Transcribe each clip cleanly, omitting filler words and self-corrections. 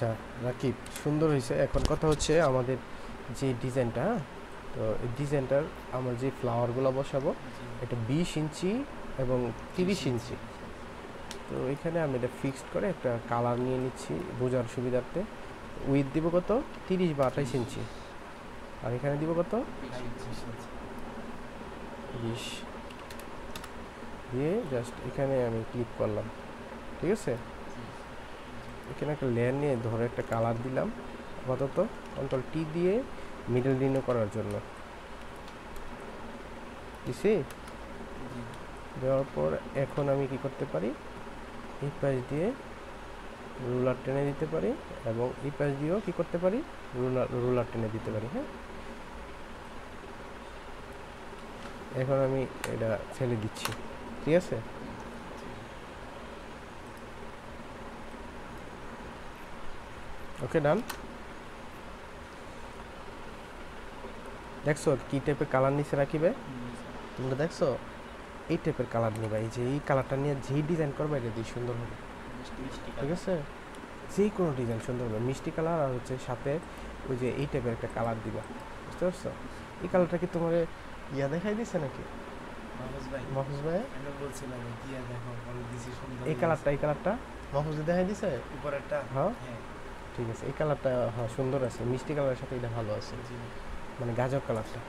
আচ্ছা রাকিব, সুন্দর হয়েছে। এখন কথা হচ্ছে আমাদের যে ডিজাইনটা, তো এই ডিজাইনটার আমরা যে ফ্লাওয়ারগুলো বসাবো এটা 20 ইঞ্চি এবং 30 ইঞ্চি। তো এখানে আমি এটা ফিক্সড করে একটা কালার নিয়ে নিচ্ছি বোঝার সুবিধার্থে। উইথ দিব কত, 30 বা 28 ইঞ্চি, আর এখানে দিব কত, 20 দিয়ে জাস্ট এখানে আমি ক্লিক করলাম। ঠিক আছে, এখানে একটা লেয়ার নিয়ে ধরে একটা কালার দিলাম আপাতত, কন্ট্রোল টি দিয়ে মিডল রিনিউ করার জন্য দিছি। দেওয়ার পর এখন আমি কি করতে পারি, এই পাশ দিয়ে রুলার টেনে দিতে পারি এবং এই পাশ দিয়েও কি করতে পারি, রুলার টেনে দিতে পারি। হ্যাঁ, এখন আমি এটা ফেলে দিচ্ছি। ঠিক আছে, ওকে ডান। দেখছো কি টাইপের কালার নিচে রাখিবে, তোমরা দেখছো এই টাইপের কালার নিবা। এই যে এই কালারটা নিয়ে যেই ডিজাইন করবে এটা দিয়ে সুন্দর হবে। ঠিক আছে, যে কোনো ডিজাইন সুন্দর হবে, মিষ্টি কালার আর হচ্ছে সাথে ওই যে এই টাইপের একটা কালার দিবা। বুঝতে পারছো? এই কালারটা কি তোমার ইয়া দেখাই দিছে নাকি মাহফুজ ভাই? এই কালারটা মাহফুজ দেখাই দিছে উপরেরটা। হ্যাঁ ঠিক আছে, এই কালারটা হ্যাঁ সুন্দর আছে, মিষ্টি কালারের সাথে এটা ভালো আছে, মানে গাজর কালারটা।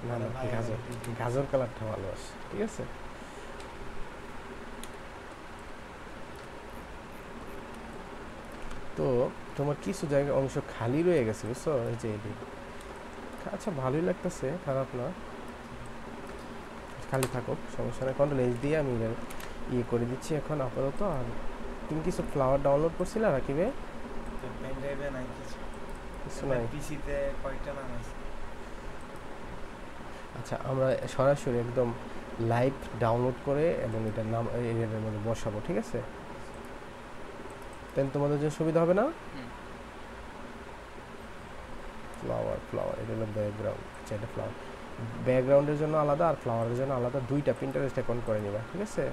না না, গাজর কালারটা ভালো আছে। ঠিক আছে, তো তোমার কিছু জায়গায় অংশ খালি রয়ে গেছে, বুঝছো? এই যে এটি আচ্ছা ভালোই লাগতেছে, খারাপ না, খালি থাকুক, সমস্যা নেই। কন্ট্রোল এইচ দিয়ে আমি ইয়ে করে দিচ্ছি এখন আপাতত। আর তুমি কিছু ফ্লাওয়ার ডাউনলোড করছিলে রাকিবে? কিছু নাই। আচ্ছা, আমরা সরাসরি একদম লাইভ ডাউনলোড করে এবং এটার নাম এর মধ্যে বসাবো। ঠিক আছে, তাহলে তোমাদের জন্য সুবিধা হবে না? ফ্লাওয়ার এটা হলো ব্যাকগ্রাউন্ড। আচ্ছা, এটা ফ্লাওয়ার, ব্যাকগ্রাউন্ডের জন্য আলাদা আর ফ্লাওয়ারের জন্য আলাদা, দুইটা প্রিন্টারেস্ট অ্যাকাউন্ট করে নিবা। ঠিক আছে,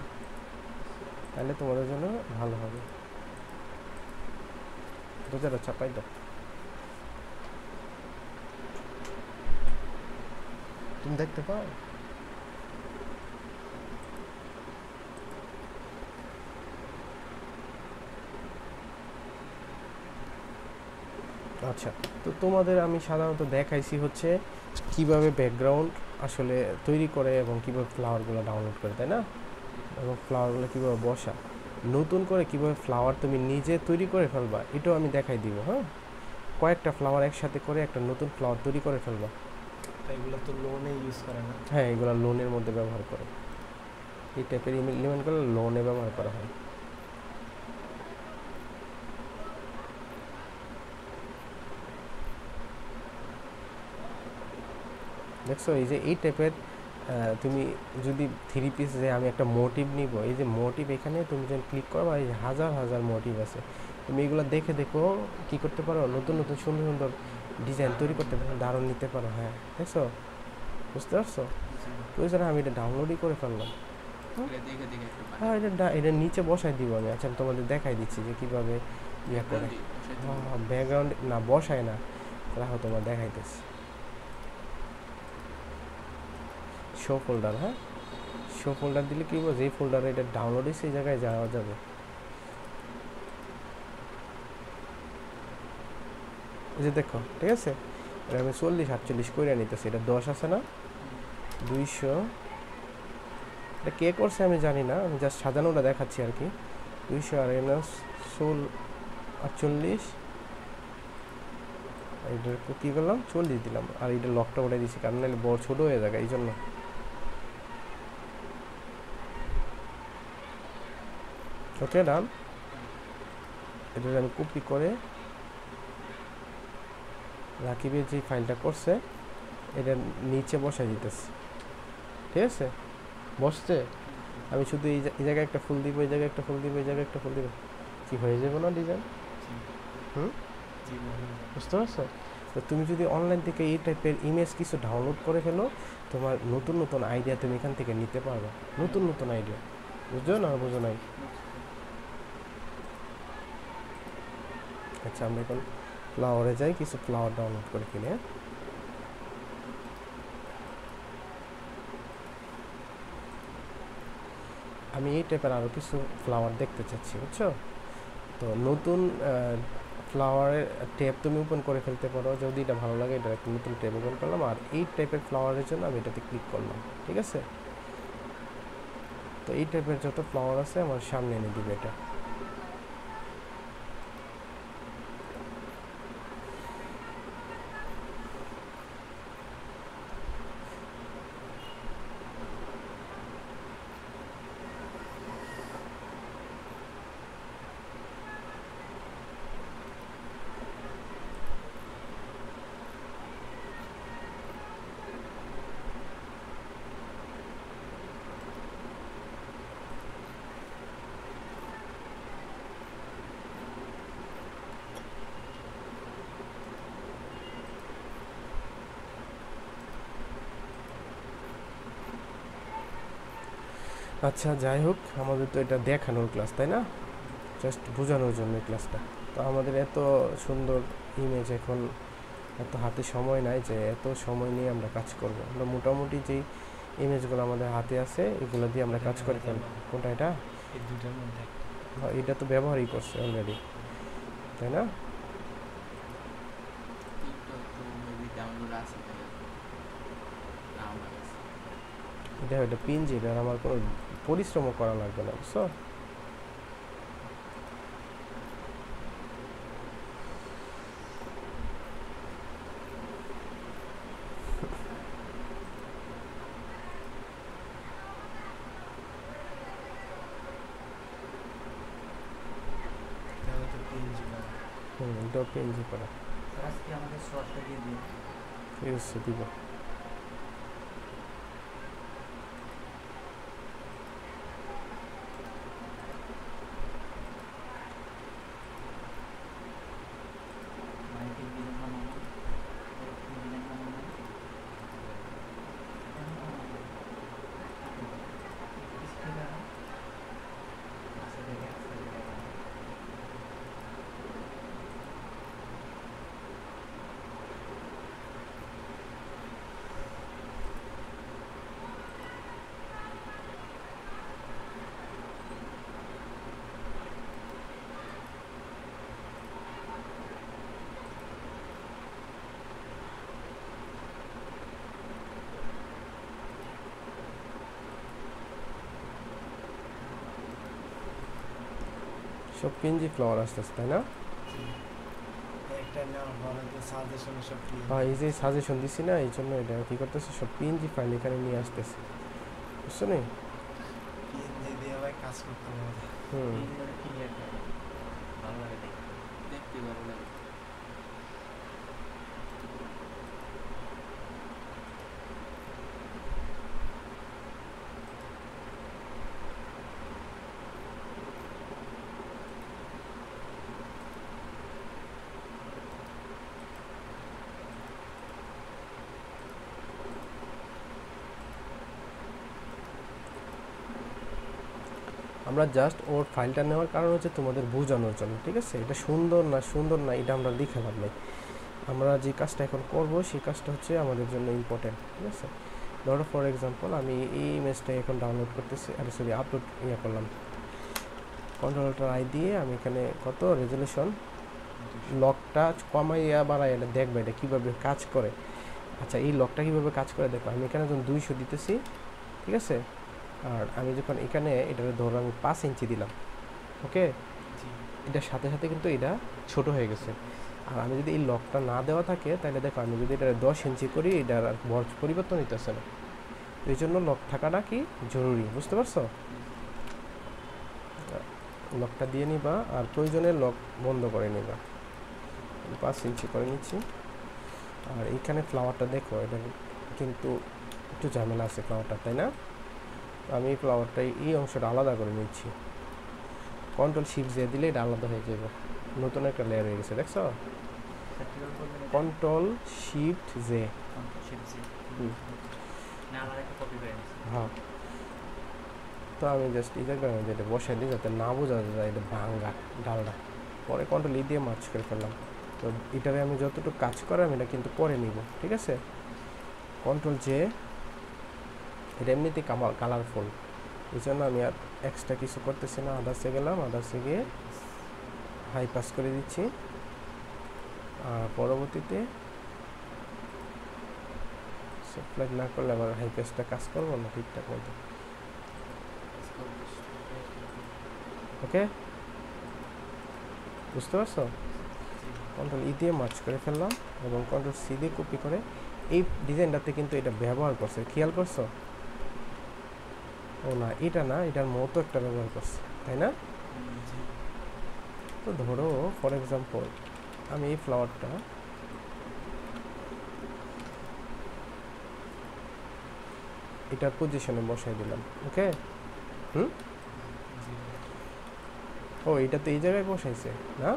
তাহলে তোমাদের জন্য ভালো হবে। দুটাটা চাপাই দাও, তুমি দেখতে পাও। আচ্ছা, তো তোমাদের আমি সাধারণত দেখাইছি হচ্ছে কিভাবে ব্যাকগ্রাউন্ড আসলে তৈরি করে এবং কিভাবে ফ্লাওয়ারগুলো ডাউনলোড করে, তাই না? এবং ফ্লাওয়ারগুলো কীভাবে বসা, নতুন করে কিভাবে ফ্লাওয়ার তুমি নিজে তৈরি করে ফেলবা এটাও আমি দেখাই দিব। হ্যাঁ, কয়েকটা ফ্লাওয়ার একসাথে করে একটা নতুন ফ্লাওয়ার তৈরি করে ফেলবা। এগুলো তো লোনে ইউজ করে না? হ্যাঁ, এগুলো লোনের মধ্যে ব্যবহার করে, এই টাইপের এলিমেন্টগুলো লোনে ব্যবহার করা হয়। দেখছো, এই যে এই টাইপের তুমি যদি 3 পিস যে আমি একটা মোটিভ নিব, এই যে মোটিভ এখানে তুমি যখন ক্লিক করো, এই হাজার হাজার মোটিভ আছে, তুমি এগুলো দেখে দেখো কী করতে পারো, নতুন নতুন সুন্দর সুন্দর ডিজাইন তৈরি করতে পারো, দারুণ নিতে পারো। হ্যাঁ দেখছো, বুঝতে পারছো? প্রয়োজন আমি এটা ডাউনলোডই করে ফেললাম। হ্যাঁ, এটা নিচে বসাই দিব আমি। আচ্ছা, আমি তোমাদের দেখাই দিচ্ছি যে কীভাবে ইয়ে করে। হ্যাঁ, ব্যাকগ্রাউন্ড না বসায় না, রাখো তোমার দেখাইতেছি। শো ফোল্ডার, হ্যাঁ শো ফোল্ডার দিলে কী বলবো, যেই ফোল্ডারে এটা ডাউনলোড সেই জায়গায় যাওয়া যাবে। এই যে দেখো, ঠিক আছে, এটা আমি 40-48 করে নিতেছি। এটা 10 আছে না, 200, এটা কে করছে আমি জানি না, আমি জাস্ট সাজানোটা দেখাচ্ছি আর কি। 200 আর এম 48, এটা কী করলাম, 40 দিলাম, আর এটা লকটা উঠে দিচ্ছি, কারণ নাহলে বড় ছোটো হয়ে যাবে এই জন্য। ওকে ডান, এটা আমি কপি করে রাকিবের যে ফাইলটা করছে এটা নিচে বসাই দিতেছি। ঠিক আছে, বসছে। আমি শুধু এই জায়গায় একটা ফুল দিব, এই জায়গায় একটা ফুল দিব, এই জায়গায় একটা ফুল দিব, কি হয়ে যাবে না ডিজাইন? বুঝতে পারছো? তো তুমি যদি অনলাইন থেকে এই টাইপের ইমেজ কিছু ডাউনলোড করে ফেলো, তোমার নতুন নতুন আইডিয়া তুমি এখান থেকে নিতে পারবে, নতুন নতুন আইডিয়া। বুঝছো না, বুঝো নাই? আচ্ছা আমরা এখন ফ্লাওয়ারে যাই, কিছু ফ্লাওয়ার ডাউনলোড করে কিনে। আমি এই টাইপের আরও কিছু ফ্লাওয়ার দেখতে চাচ্ছি, বুঝছো? তো নতুন ফ্লাওয়ারের ট্যাব তুমি ওপেন করে ফেলতে পারো, যদি এটা ভালো লাগে এটা একটা নতুন ট্যাব ওপেন করলাম, আর এই টাইপের ফ্লাওয়ারের জন্য আমি এটাতে ক্লিক করলাম, ঠিক আছে? তো এই টাইপের যত ফ্লাওয়ার আছে আমার সামনে এনে দিবে এটা। আচ্ছা যাই হোক, আমাদের তো এটা দেখানোর ক্লাস, তাই না? জাস্ট বোঝানোর জন্য এই ক্লাসটা। তো আমাদের এত সুন্দর ইমেজ, এখন এত হাতে সময় নাই যে এত সময় নিয়ে আমরা কাজ করব। আমরা মোটামুটি যেই ইমেজগুলো আমাদের হাতে আছে এগুলো দিয়ে আমরা কাজ করে ফেলব। কোনটা এটা? এই দুটার মধ্যে একটা। হ্যাঁ, এটা তো ব্যবহারই করছে অলরেডি, তাই না? এটা এটা পিনজি, এটা আমার কোনো পরিশ্রমও করা লাগবে না, বুঝছো? তাহলে তো PNG করা। এটাও পিএনজি করা। আজকে আমাদের শর্টটা দিয়ে দিন। ঠিক আছে, দিব। মাইকেল ডিজাইন বানানো, ডিজাইন বানানো। সব পিএনজি ফ্লাওয়ার আসতেছে, তাই না? একটা নেওয়ার পরে তো সাজেশনে সব PNG। এই যে সাজেশন দিছি না, এই জন্য এটা কি করতেছে, সব পিএনজি ফাইল এখানে নিয়ে আসতেছে, বুঝছো নি? PNG দিয়ে ভাই কাজ করতে হবে। ক্লিয়ার করে ভালো লাগে দেখতে ভালো লাগে। আমরা জাস্ট ওর ফাইলটা নেওয়ার কারণ হচ্ছে তোমাদের বোঝানোর জন্য, ঠিক আছে? এটা সুন্দর না সুন্দর না এটা আমরা লিখে লাভ নেই। আমরা যে কাজটা এখন করব সেই কাজটা হচ্ছে আমাদের জন্য ইম্পর্টেন্ট, ঠিক আছে? ধরো ফর এক্সাম্পল আমি এই ইমেজটা এখন ডাউনলোড করতেছি, সরি আপলোড করলাম। কন্ট্রোলটার আই দিয়ে আমি এখানে কত রেজলিউশন, লকটা কমাইয়া বাড়াই, এটা দেখবে এটা কীভাবে কাজ করে। আচ্ছা, এই লকটা কীভাবে কাজ করে দেখো, আমি এখানে যখন 200 দিতেছি, ঠিক আছে? আর আমি যখন এখানে এটাকে ধরো আমি 5 ইঞ্চি দিলাম, ওকে? এটার সাথে সাথে কিন্তু এটা ছোট হয়ে গেছে। আর আমি যদি এই লকটা না দেওয়া থাকে তাহলে দেখো আমি যদি এটা 10 ইঞ্চি করি এটার আর বড় পরিবর্তন হইতেছে না। এই জন্য লক থাকাটা কি জরুরি, বুঝতে পারছো? লকটা দিয়ে নিবা আর প্রয়োজনে লক বন্ধ করে নিবা। 5 ইঞ্চি করে নিচ্ছি। আর এইখানে ফ্লাওয়ারটা দেখো, এটা কিন্তু একটু ঝামেলা আছে ফ্লাওয়ারটা, তাই না? আমি এই ফ্লাওয়ারটাই এই অংশটা আলাদা করে নিচ্ছি। কন্ট্রোল শিফট জে দিলে এটা আলাদা হয়ে যাবে, নতুন একটা লেয়ার হয়ে গেছে, দেখছো? Control shift J. হ্যাঁ, তো আমি জাস্ট এই জায়গায় যেটা বসাই দিই যাতে না বোঝা যায় এটা ভাঙ্গা ডালটা, পরে কন্ট্রোল ই দিয়ে মার্চ করে ফেললাম। তো এটারে আমি যতটুকু কাজ করাম এটা কিন্তু পরে নিব, ঠিক আছে। কন্ট্রোল জে, এটা এমনিতেই কালারফুল, এই জন্য আমি আর এক্সট্রা কিছু করতেছি না। আদার্সে গেলাম, আদার্সে গিয়ে হাই পাস করে দিচ্ছি। আর পরবর্তীতে সেফ্লাইট না করলে আবার হাই পাসটা কাজ করবো না ঠিকঠাক মতো। ওকে, বুঝতে পারছো? কন্ট্রোল ই দিয়ে মার্চ করে ফেললাম এবং কন্ট্রোল সি দিয়ে কপি করে এই ডিজাইনটাতে কিন্তু এটা ব্যবহার করছে, খেয়াল করছো? ও না, এটা না, এটার মতো একটা ব্যবহার করছে, তাই না? তো ধরো ফর এক্সাম্পল আমি এই ফ্লাওয়ারটা এটার পজিশনে বসাই দিলাম। ওকে, ও এটা তো এই জায়গায় বসাইছে না?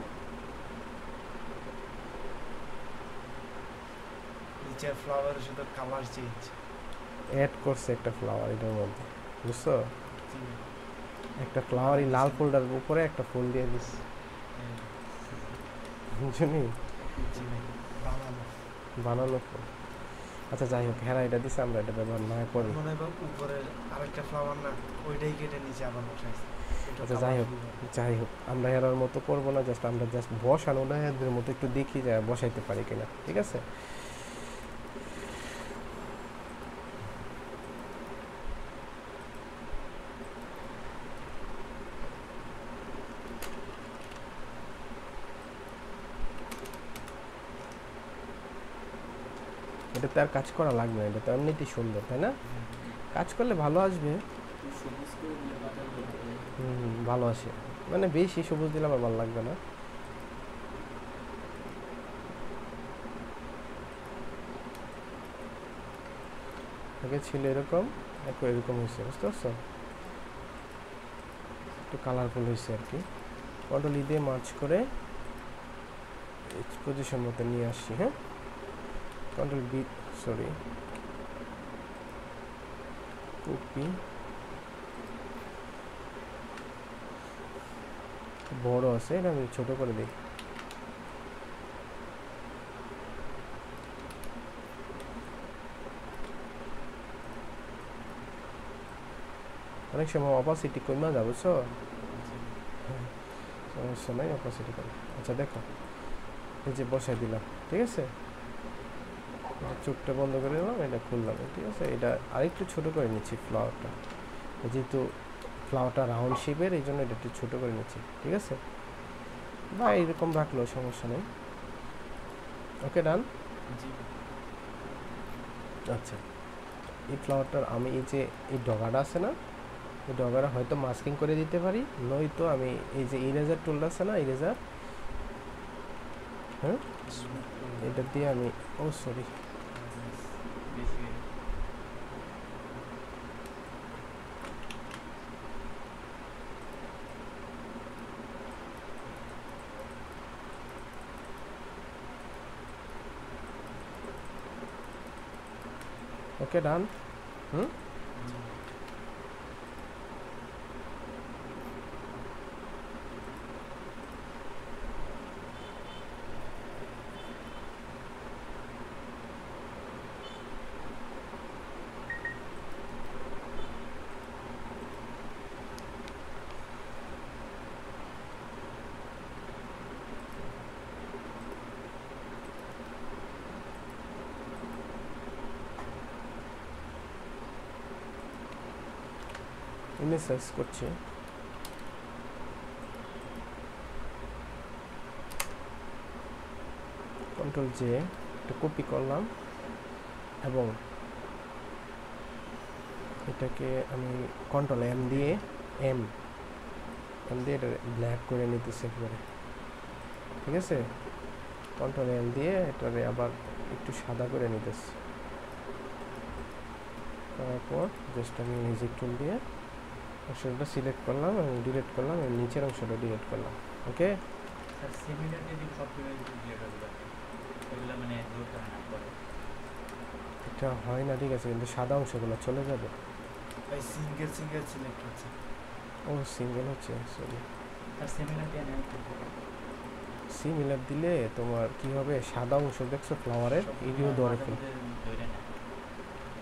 নিচের ফ্লাওয়ারের সাথে কালার চেঞ্জ অ্যাড করছে একটা ফ্লাওয়ার এটার মধ্যে, বুঝছো? জি একটা ফ্লাওয়ার এই লাল ফুলটার উপরে একটা ফুল দিয়ে দিস, বুঝলি? জি বানানো বানানো ফুল। আচ্ছা যাই হোক, হেরা এটা দিছে, আমরা এটা ব্যবহার না করি। মনে হয় উপরের আরেকটা ফ্লাওয়ার না, ওইটাই কেটে নিচে আবার বসাইছে। এটা আচ্ছা যাই হোক, যাই হোক আমরা হেরার মতো করবো না, জাস্ট আমরা জাস্ট বসানো না এদের মতো একটু দেখি যায় বসাইতে পারি কিনা, ঠিক আছে? এটাতে আর কাজ করা লাগবে না, এটা তো এমনিতেই সুন্দর, তাই না? কাজ করলে ভালো আসবে। সবুজ করে দিলে বাজার করতে ভালো আসে, মানে বেশি সবুজ দিলে আমার ভালো লাগবে না। আগে ছিল এরকম, এখন এরকম হয়েছে, বুঝতে পারছো? একটু কালারফুল হয়েছে আর কি। কন্ট্রোল ই দিয়ে মার্চ করে পজিশন মতো নিয়ে আসছি। হ্যাঁ, কন্ট্রোল বি, সরি কপি, বড় আছে, এটা আমি ছোট করে দিই। অনেক সময় অপাসিটি কমা যাবে, বুঝছো? সমস্যা নাই, অপাসিটি কম। আচ্ছা দেখো, এই যে বসাই দিলাম, ঠিক আছে? চোখটা বন্ধ করে দিলাম, এটা খুললাম, ঠিক আছে? এটা আরেকটু ছোট করে নিচ্ছি ফ্লাওয়ারটা, যেহেতু ফ্লাওয়ারটা রাউন্ড শেপের, এই জন্য এটা একটু ছোট করে নিচ্ছি, ঠিক আছে? বা এইরকম রাখলেও সমস্যা নেই। ওকে, ডান। আচ্ছা, এই ফ্লাওয়ারটার আমি এই যে এই ডগাটা আছে না, এই ডগাটা হয়তো মাস্কিং করে দিতে পারি, নয়তো আমি এই যে ইরেজার টুলটা আছে না, ইরেজার, হ্যাঁ, এটা দিয়ে আমি, ও সরি, বেশি ওকে, ডান। ইমেজ সার্চ করছি, কন্ট্রোল জে, একটা কপি করলাম এবং এটাকে আমি কন্ট্রোল এম দিয়ে এম দিয়ে এটা ব্ল্যাক করে নিতেছি একবারে, ঠিক আছে? কন্ট্রোল এম দিয়ে এটারে আবার একটু সাদা করে নিতেছি। তারপর জাস্ট আমি মিউজিক টুল দিয়ে অংশটা সিলেক্ট করলাম এবং ডিলিট করলাম এবং নিচের অংশটা ডিলিট করলাম। ওকে, স্যার সিমিলার যদি সবগুলো ডিলিট হয়ে যাবে, এগুলো মানে দূরটা না করে এটা হয় না, ঠিক আছে, কিন্তু সাদা অংশগুলো চলে যাবে। ভাই সিঙ্গেল সিঙ্গেল সিলেক্ট হচ্ছে। ও সিঙ্গেল হচ্ছে, সরি। আর সিমিলারটি আমি সিমিলার দিলে তোমার কি হবে, সাদা অংশ দেখছো ফ্লাওয়ারের এগুলো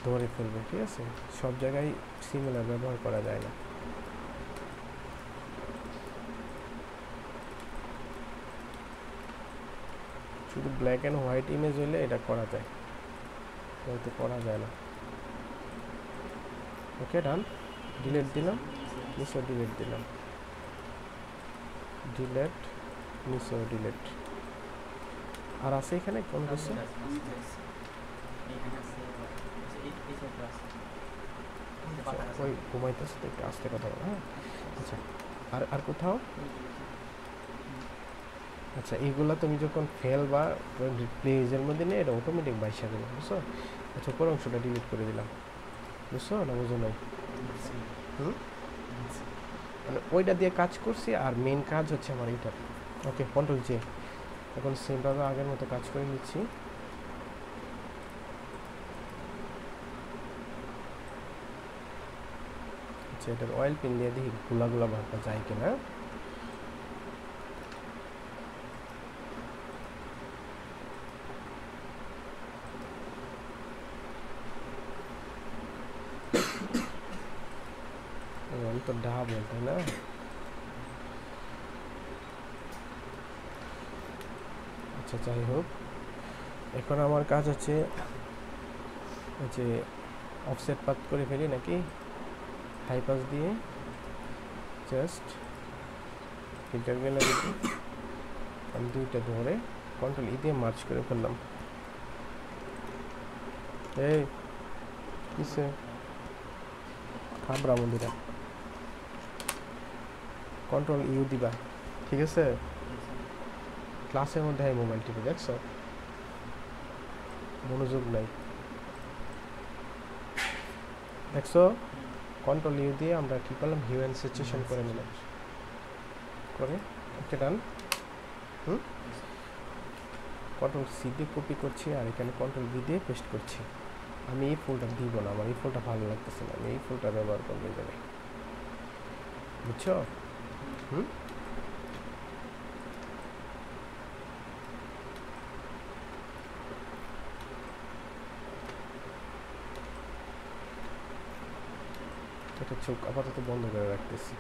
ধরে ফেলবে, ঠিক আছে? সব জায়গায় সিমিলার ব্যবহার করা যায় না। শুধু ব্ল্যাক অ্যান্ড হোয়াইট ইমেজ হলে এটা করা যায়, হয়তো করা যায় না। ওকে ডান, ডিলেট দিলাম, নিচেও ডিলেট দিলাম, ডিলেট, নিচেও ডিলেট। আর আছে এখানে কোন কিছু? ওই ঘুমাইতেছে তো, একটু আস্তে কথা বলো, হ্যাঁ? আচ্ছা, আর আর কোথাও? আচ্ছা, এইগুলা তুমি যখন ফেল বা প্লেজের মধ্যে নিয়ে এটা অটোমেটিক বাইসা দেবে, বুঝছো? আচ্ছা, উপর অংশটা ডিলিট করে দিলাম, বুঝছো না বুঝো নাই? মানে ওইটা দিয়ে কাজ করছি, আর মেন কাজ হচ্ছে আমার এইটা। ওকে, কন্ট্রোল জে। এখন সেমভাবে আগের মতো কাজ করে নিচ্ছি। আচ্ছা, এটার অয়েল পিন দিয়ে দেখি গুলা ভাবটা যায় কিনা। তো ডাবল, তাই না? আচ্ছা, যাই হোক, এখন আমার কাজ হচ্ছে যে অফসেট পাত করে ফেলি নাকি, হাই পাস দিয়ে জাস্ট ফিল্টার গ্যালারিতে আমি দুইটা ধরে কন্ট্রোল ই দিয়ে মার্চ করে ফেললাম। এই কিসে খাবরা মন্দিরা, কন্ট্রোল ইউ দিবা, ঠিক আছে? ক্লাসের মধ্যে এই মোবাইল টিপে দেখছো, মনোযোগ নাই, দেখছো? কন্ট্রোল ইউ দিয়ে আমরা কি করলাম, হিউম্যান সিচুয়েশন করে নিলাম, করে ওকে ডান। কন্ট্রোল সি দিয়ে কপি করছি, আর এখানে কন্ট্রোল ভি দিয়ে পেস্ট করছি। আমি এই ফুলটা দিব না, আমার এই ফুলটা ভালো লাগতেছে না, আমি এই ফুলটা ব্যবহার করবো এই জায়গায়, বুঝছো? এটা চোখ আপাতত বন্ধ করে রাখতেছি।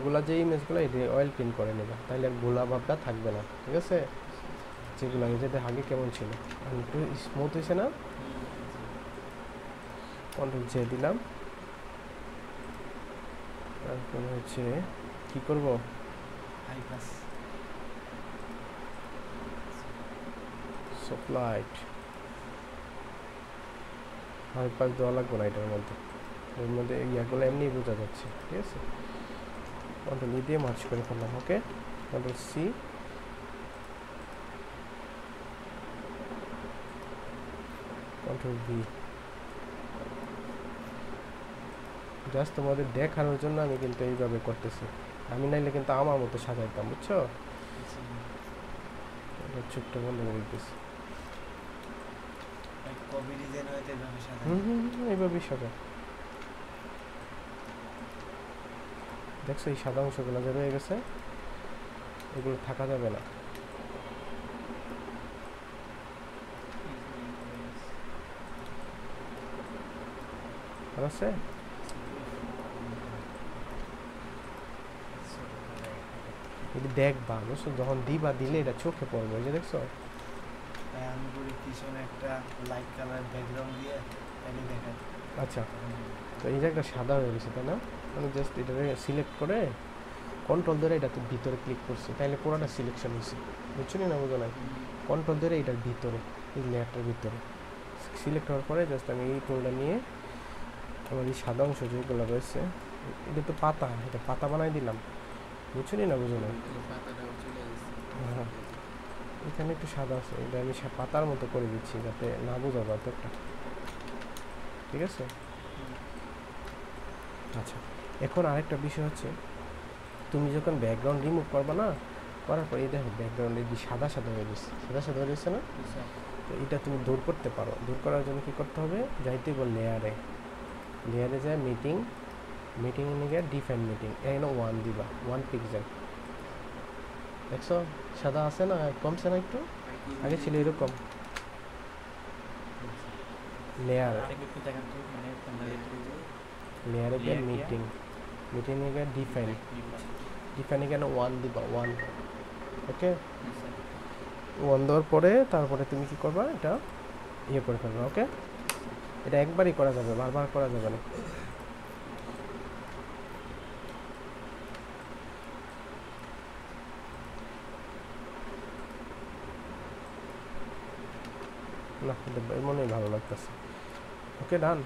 গুলা যে ইমেজগুলো এটা অয়েল পিন করে নেবে, তাহলে আর গোলা ভাবটা থাকবে না, ঠিক আছে? যেগুলো যেটা আগে কেমন ছিল, একটু স্মুথ হয়েছে না? কন্ট্রোল জে দিলাম, তারপরে হচ্ছে কি করব, high pass soft light, high pass দেওয়া লাগবে না এটার মধ্যে, এর মধ্যে ইয়াগুলো এমনি বোঝা যাচ্ছে, ঠিক আছে? কন্ট্রোল ই দিয়ে মার্চ করে ফেললাম, okay, control C, control V. Just তোমাদের দেখানোর জন্য আমি কিন্তু এইভাবে করতেছি, আমি নাইলে কিন্তু আমার মতো সাজাইতাম, বুঝছো? চোখটা বন্ধ করে দিতেছি, কবি ডিজাইন হইতে এভাবে সাজানো। এইভাবেই সাজা। দেখছো এই সাদা অংশগুলো যে রয়ে গেছে, এগুলো থাকা যাবে না, ঠিক আছে? এটা দেখবা, বুঝছো? যখন দিবা দিলে এটা চোখে পড়বে, এই যে দেখছো? তাই আমি করি পিছনে একটা লাইট কালার ব্যাকগ্রাউন্ড দিয়ে তাহলে দেখা। আচ্ছা, তো এই জায়গাটা সাদা হয়ে গেছে, তাই না? আমি জাস্ট এটা সিলেক্ট করে কন্ট্রোল ধরে এটা তো ভিতরে ক্লিক করছি, তাইলে পুরোটা সিলেকশন হয়েছে, বুঝছো না বুঝো নাই? কন্ট্রোল ধরে এটার ভিতরে, এই লেয়ারটার ভিতরে সিলেক্ট হওয়ার পরে জাস্ট আমি এই টুলটা নিয়ে আমার এই সাদা অংশ যেগুলো রয়েছে, এটা তো পাতা, এটা পাতা বানাই দিলাম, বুঝছো না বুঝো না? হ্যাঁ, এখানে একটু সাদা আছে, এটা আমি পাতার মতো করে দিচ্ছি যাতে না বোঝা যায় একটা, ঠিক আছে? আচ্ছা, এখন আরেকটা বিষয় হচ্ছে, তুমি যখন ব্যাকগ্রাউন্ড রিমুভ করবে না, করার পরে এই দেখো ব্যাকগ্রাউন্ডে যে সাদা সাদা হয়ে গেছে, সাদা সাদা হয়ে গেছে না? তো এটা তুমি দূর করতে পারো। দূর করার জন্য কী করতে হবে, যাইতে বল লেয়ারে, লেয়ারে যায় মিটিং এনে গিয়ে ডিফাইন মিটিং, এখানে 1 দিবা, 1 পিক্সেল। দেখছো সাদা আছে না, কমছে না একটু? আগে ছিল এরকম। লেয়ার, লেয়ারে গিয়ে মিটিংয়ে গিয়ে ডিফাইনে গেলে 1 দিবা, 1। ওকে, 1 দেওয়ার পরে তারপরে তুমি কি করবা, এটা ইয়ে করে ফেলবা। ওকে, এটা একবারই করা যাবে, বারবার করা যাবে না। না, এটা মনে হয় ভালো লাগতেছে। ওকে, ডান।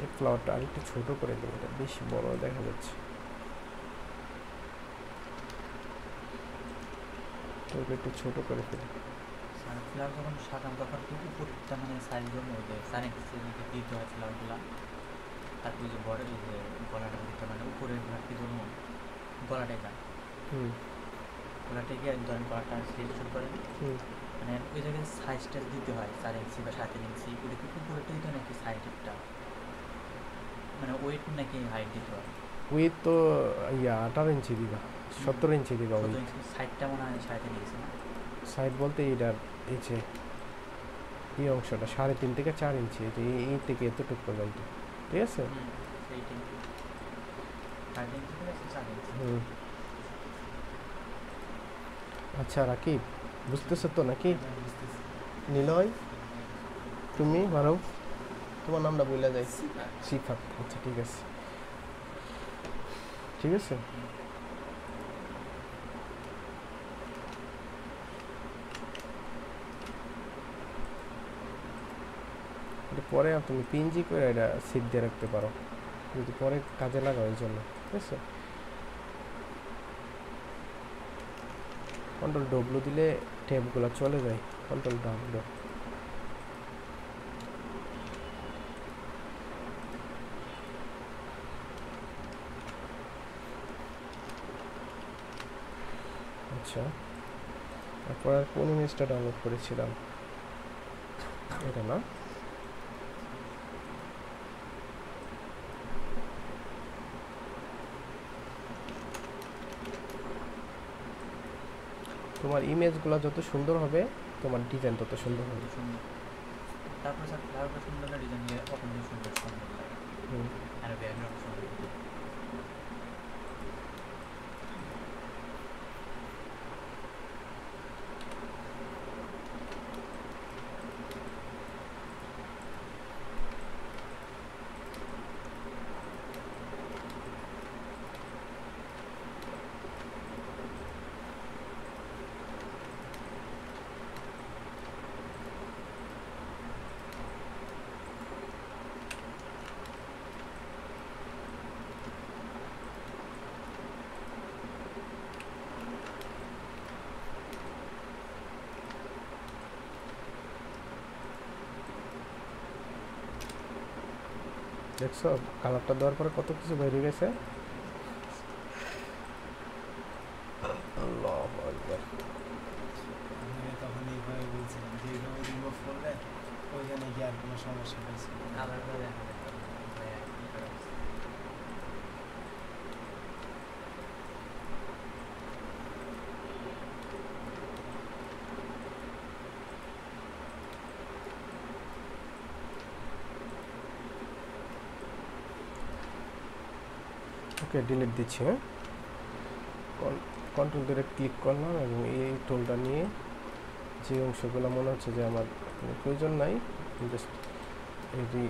এই ফ্লাওয়ারটা আরেকটু ছোট করে দিই, এটা বেশি বড় দেখা যাচ্ছে। তো একটু ছোট করে ফেলি। ফ্লাওয়ার যখন সাজাম তখন কি উপরটা মানে সাইজ জন্য ওই যে সানেক্সিকে দিতে হয় ফ্লাওয়ারগুলা, তারপর যে বড় এই যে গলাটার দিতে মানে উপরের ঘাটতি জন্য গলাটাই যায়, গলাটাই গিয়ে ধরেন গলাটা সিল শুরু করেন, মানে ওই জায়গায় সাইজটা দিতে হয় 4 ইঞ্চি বা 7 ইঞ্চি, ওটা কি উপরেটা দিতে হয় নাকি সাইডেরটা, মানে ওয়েট নাকি হাইট দিতে হয়? উইথ তো 18 ইঞ্চি দিবা, 17 ইঞ্চি দিবা। উইথ সাইডটা মনে হয় 3.5 নিয়েছে না? সাইড বলতে এইটার এই যে এই অংশটা 3.5 থেকে 4 ইঞ্চি, এই যে এই থেকে এতটুকু পর্যন্ত, ঠিক আছে? আচ্ছা রাকিব, বুঝতেছো তো নাকি? নিলয়, তুমি ভালো, তোমার নামটা বলে যাই। সিফাত। আচ্ছা ঠিক আছে, ঠিক আছে। এটা পরে তুমি পিএনজি করে এটা সেভ দিয়ে রাখতে পারো, যদি পরে কাজে লাগাও এই জন্য, ঠিক আছে? কন্ট্রোল ডব্লিউ দিলে ট্যাবগুলো চলে যায়, কন্ট্রোল ডব্লিউ। আচ্ছা, তারপর আর কোন ইমেজটা ডাউনলোড করেছিলাম, এটা না? তোমার ইমেজগুলো যত সুন্দর হবে তোমার ডিজাইন তত সুন্দর হবে। তারপর স্যার ফ্লাওয়ারটা সুন্দর না ডিজাইন দিয়ে ওপেন সুন্দর সুন্দর লাগে, আর ব্যাকগ্রাউন্ড সুন্দর। দেখছো কালারটা দেওয়ার পরে কত কিছু বেরিয়ে গেছে। আল্লাহু আকবার। আমি তখন এইভাবে বলছিলাম যে এইভাবে রিমুভ করলে ওইখানে গিয়ে আর কোনো সমস্যা হয়েছে আলাদা দেখা যায়। ওকে, ডিলিট দিচ্ছি। হ্যাঁ, কন্ট্রোল ধরে ক্লিক করলাম এবং এই টুলটা নিয়ে যে অংশগুলো মনে হচ্ছে যে আমার প্রয়োজন নাই জাস্ট এটি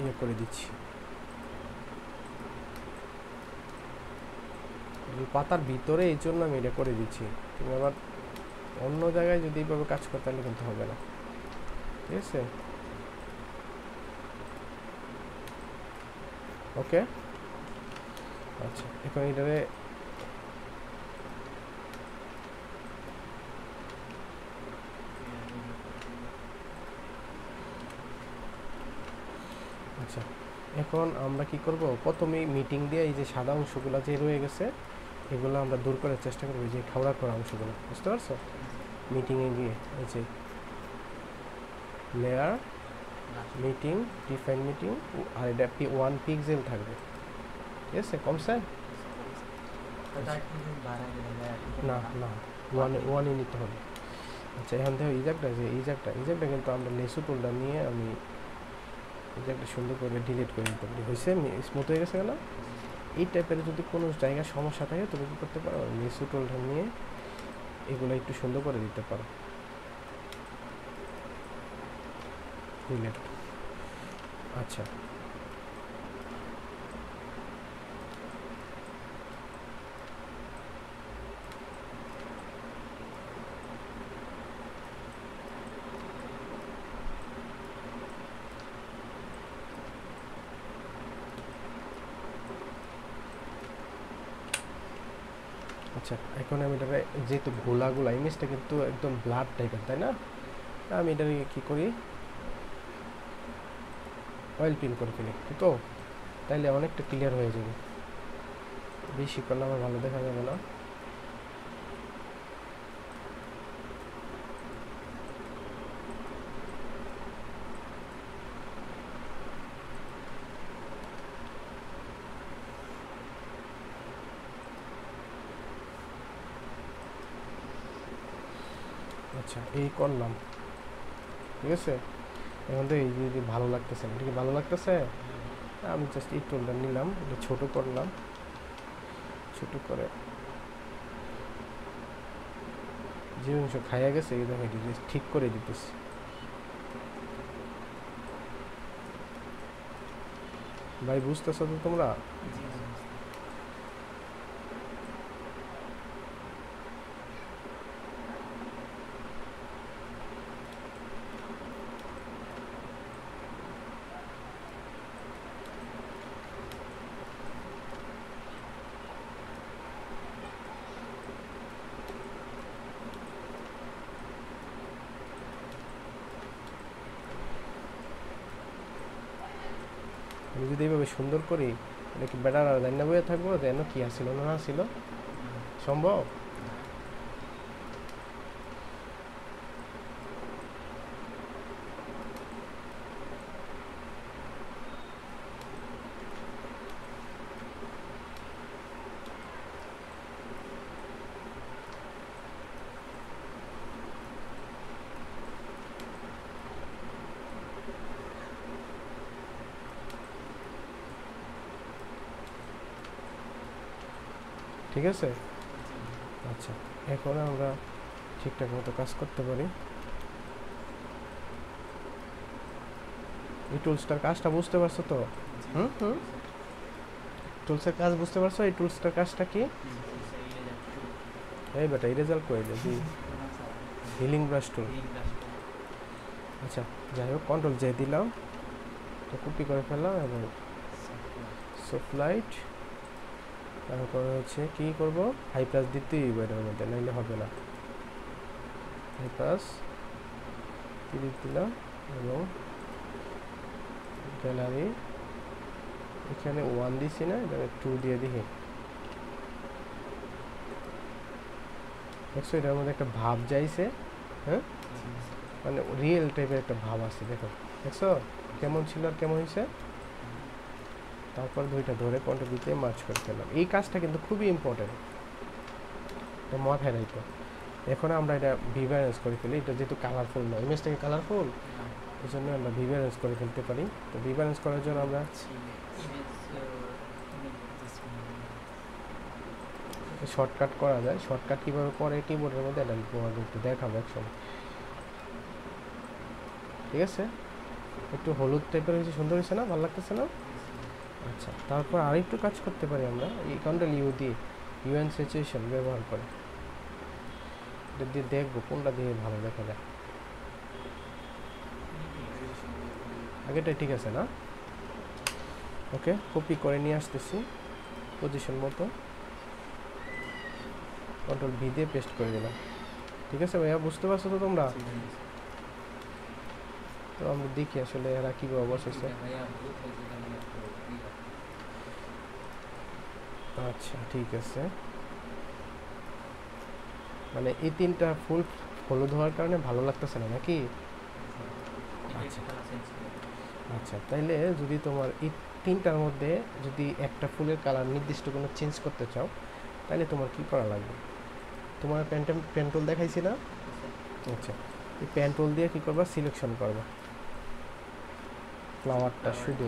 ইয়ে করে দিচ্ছি। এই পাতার ভিতরে, এই জন্য আমি এটা করে দিচ্ছি। তুমি আবার অন্য জায়গায় যদি এইভাবে কাজ করো তাহলে কিন্তু হবে না, ঠিক আছে? ওকে, আচ্ছা এখন এটারে আচ্ছা এখন আমরা কি করব, প্রথমেই মিটিং দিয়ে এই যে সাদা অংশগুলো যে রয়ে গেছে এগুলো আমরা দূর করার চেষ্টা করবো, যে খাওয়া করা অংশগুলো, বুঝতে পারছো? মিটিংয়ে গিয়ে এই যে লেয়ার মিটিং, ডিফাইন মিটিং, আর এটা 1 পিক্সেল থাকবে, ঠিক আছে? কমছে না, না, ওয়ানে নিতে হবে। আচ্ছা এখন দেখো ইজাকটা, যে ইজাকটা কিন্তু আমরা লেসু টুলটা নিয়ে আমি ইজাকটা সুন্দর করে ডিলিট করে দিতে পারি। হয়েছে, স্মুথ হয়ে গেছে না? এই টাইপের যদি কোনো জায়গায় সমস্যা থাকে তুমি কী করতে পারো, লেসু টুলটা নিয়ে এগুলো একটু সুন্দর করে দিতে পারো, ডিলিট। আচ্ছা আচ্ছা এখন আমি এটাকে, যেহেতু গোলাগুলা ইমেজটা কিন্তু একদম ব্লাড টাইপের, তাই না? আমি এটাকে কী করি, অয়েল পিন করে ফেলি, তো তাইলে অনেকটা ক্লিয়ার হয়ে যাবে। বেশি করলে আমার ভালো দেখা যাবে না। আচ্ছা এই করলাম, ঠিক আছে? এখন তো এই যদি ভালো লাগতেছে না, ঠিক ভালো লাগতেছে, আমি জাস্ট এই টুলটা নিলাম, এটা ছোটো করলাম, ছোটো করে যে অংশ খাইয়া গেছে এই দেখো এটা ঠিক করে দিতেছি। ভাই বুঝতেছো তো তোমরা? আমি যদি এইভাবে সুন্দর করি, এটা কি বেটার আর জানি না বইয়ে থাকবো যেন কি আসছিল না আসছিল, সম্ভব? ঠিক আছে, আচ্ছা এখন আমরা ঠিকঠাক মতো কাজ করতে পারি। এই টুলসটার কাজটা বুঝতে পারছো তো? হুম হুম, টুলসের কাজ বুঝতে পারছো? এই টুলসটার কাজটা কি? এই বেটা ইরেজাল করে দিই, হিলিং ব্রাশ টুল। আচ্ছা যাই হোক, কন্ট্রোল জে দিলাম, তো কপি করে ফেললাম এবং সফট লাইট, তারপরে হচ্ছে কী করবো, হাই প্লাস দিতেই হইব এটার মধ্যে, নাইলে হবে না। হাই প্লাস দিলাম এবং গ্যালারি এখানে 1 দিছি না, এখানে 2 দিয়ে দিই। দেখছো এটার মধ্যে একটা ভাব যাইছে, হ্যাঁ, মানে রিয়েল টাইপের একটা ভাব আছে, দেখো দেখছো কেমন ছিল আর কেমন হয়েছে। তারপর দুইটা ধরে কন্ট্রোল দিতে মার্চ করে ফেললাম। এই কাজটা কিন্তু খুবই ইম্পর্টেন্ট, এটা মাথায় রাখো। এখন আমরা এটা ভিভারেন্স করে ফেলি, এটা যেহেতু কালারফুল না, ইমেজটাকে কালারফুল, এই জন্য আমরা ভিভারেন্স করে ফেলতে পারি। তো ভিভারেন্স করার জন্য আমরা শর্টকাট করা যায়। শর্টকাট কীভাবে করে কিবোর্ডের মধ্যে, এটা তোমাদের একটু দেখাবো একসময়, ঠিক আছে? একটু হলুদ টাইপের হয়েছে, সুন্দর হয়েছে না? ভালো লাগতেছে না? আচ্ছা তারপর আরেকটু কাজ করতে পারি আমরা, এই কন্ট্রোল ইউ দিয়ে ইউএন স্যাচুরেশন ব্যবহার করে। এটা দিয়ে দেখবো কোনটা দিয়ে ভালো দেখা যায়। আগেটাই ঠিক আছে না? ওকে, কপি করে নিয়ে আসতেছি পজিশন মতো, কন্ট্রোল ভি দিয়ে পেস্ট করে দিলাম। ঠিক আছে ভাইয়া, বুঝতে পারছো তো তোমরা? তো আমরা দেখি আসলে এরা কীভাবে বসেছে। আচ্ছা ঠিক আছে, মানে এই তিনটা ফুল হলুদ হওয়ার কারণে ভালো লাগতেছে না নাকি? আচ্ছা আচ্ছা, তাইলে যদি তোমার এই তিনটার মধ্যে যদি একটা ফুলের কালার নির্দিষ্ট কোনো চেঞ্জ করতে চাও, তাহলে তোমার কি করা লাগবে? তোমার পেন্টুল দেখাইছি না? আচ্ছা, এই পেন্টুল দিয়ে কি করবা, সিলেকশন করবা ফ্লাওয়ারটা, শুধু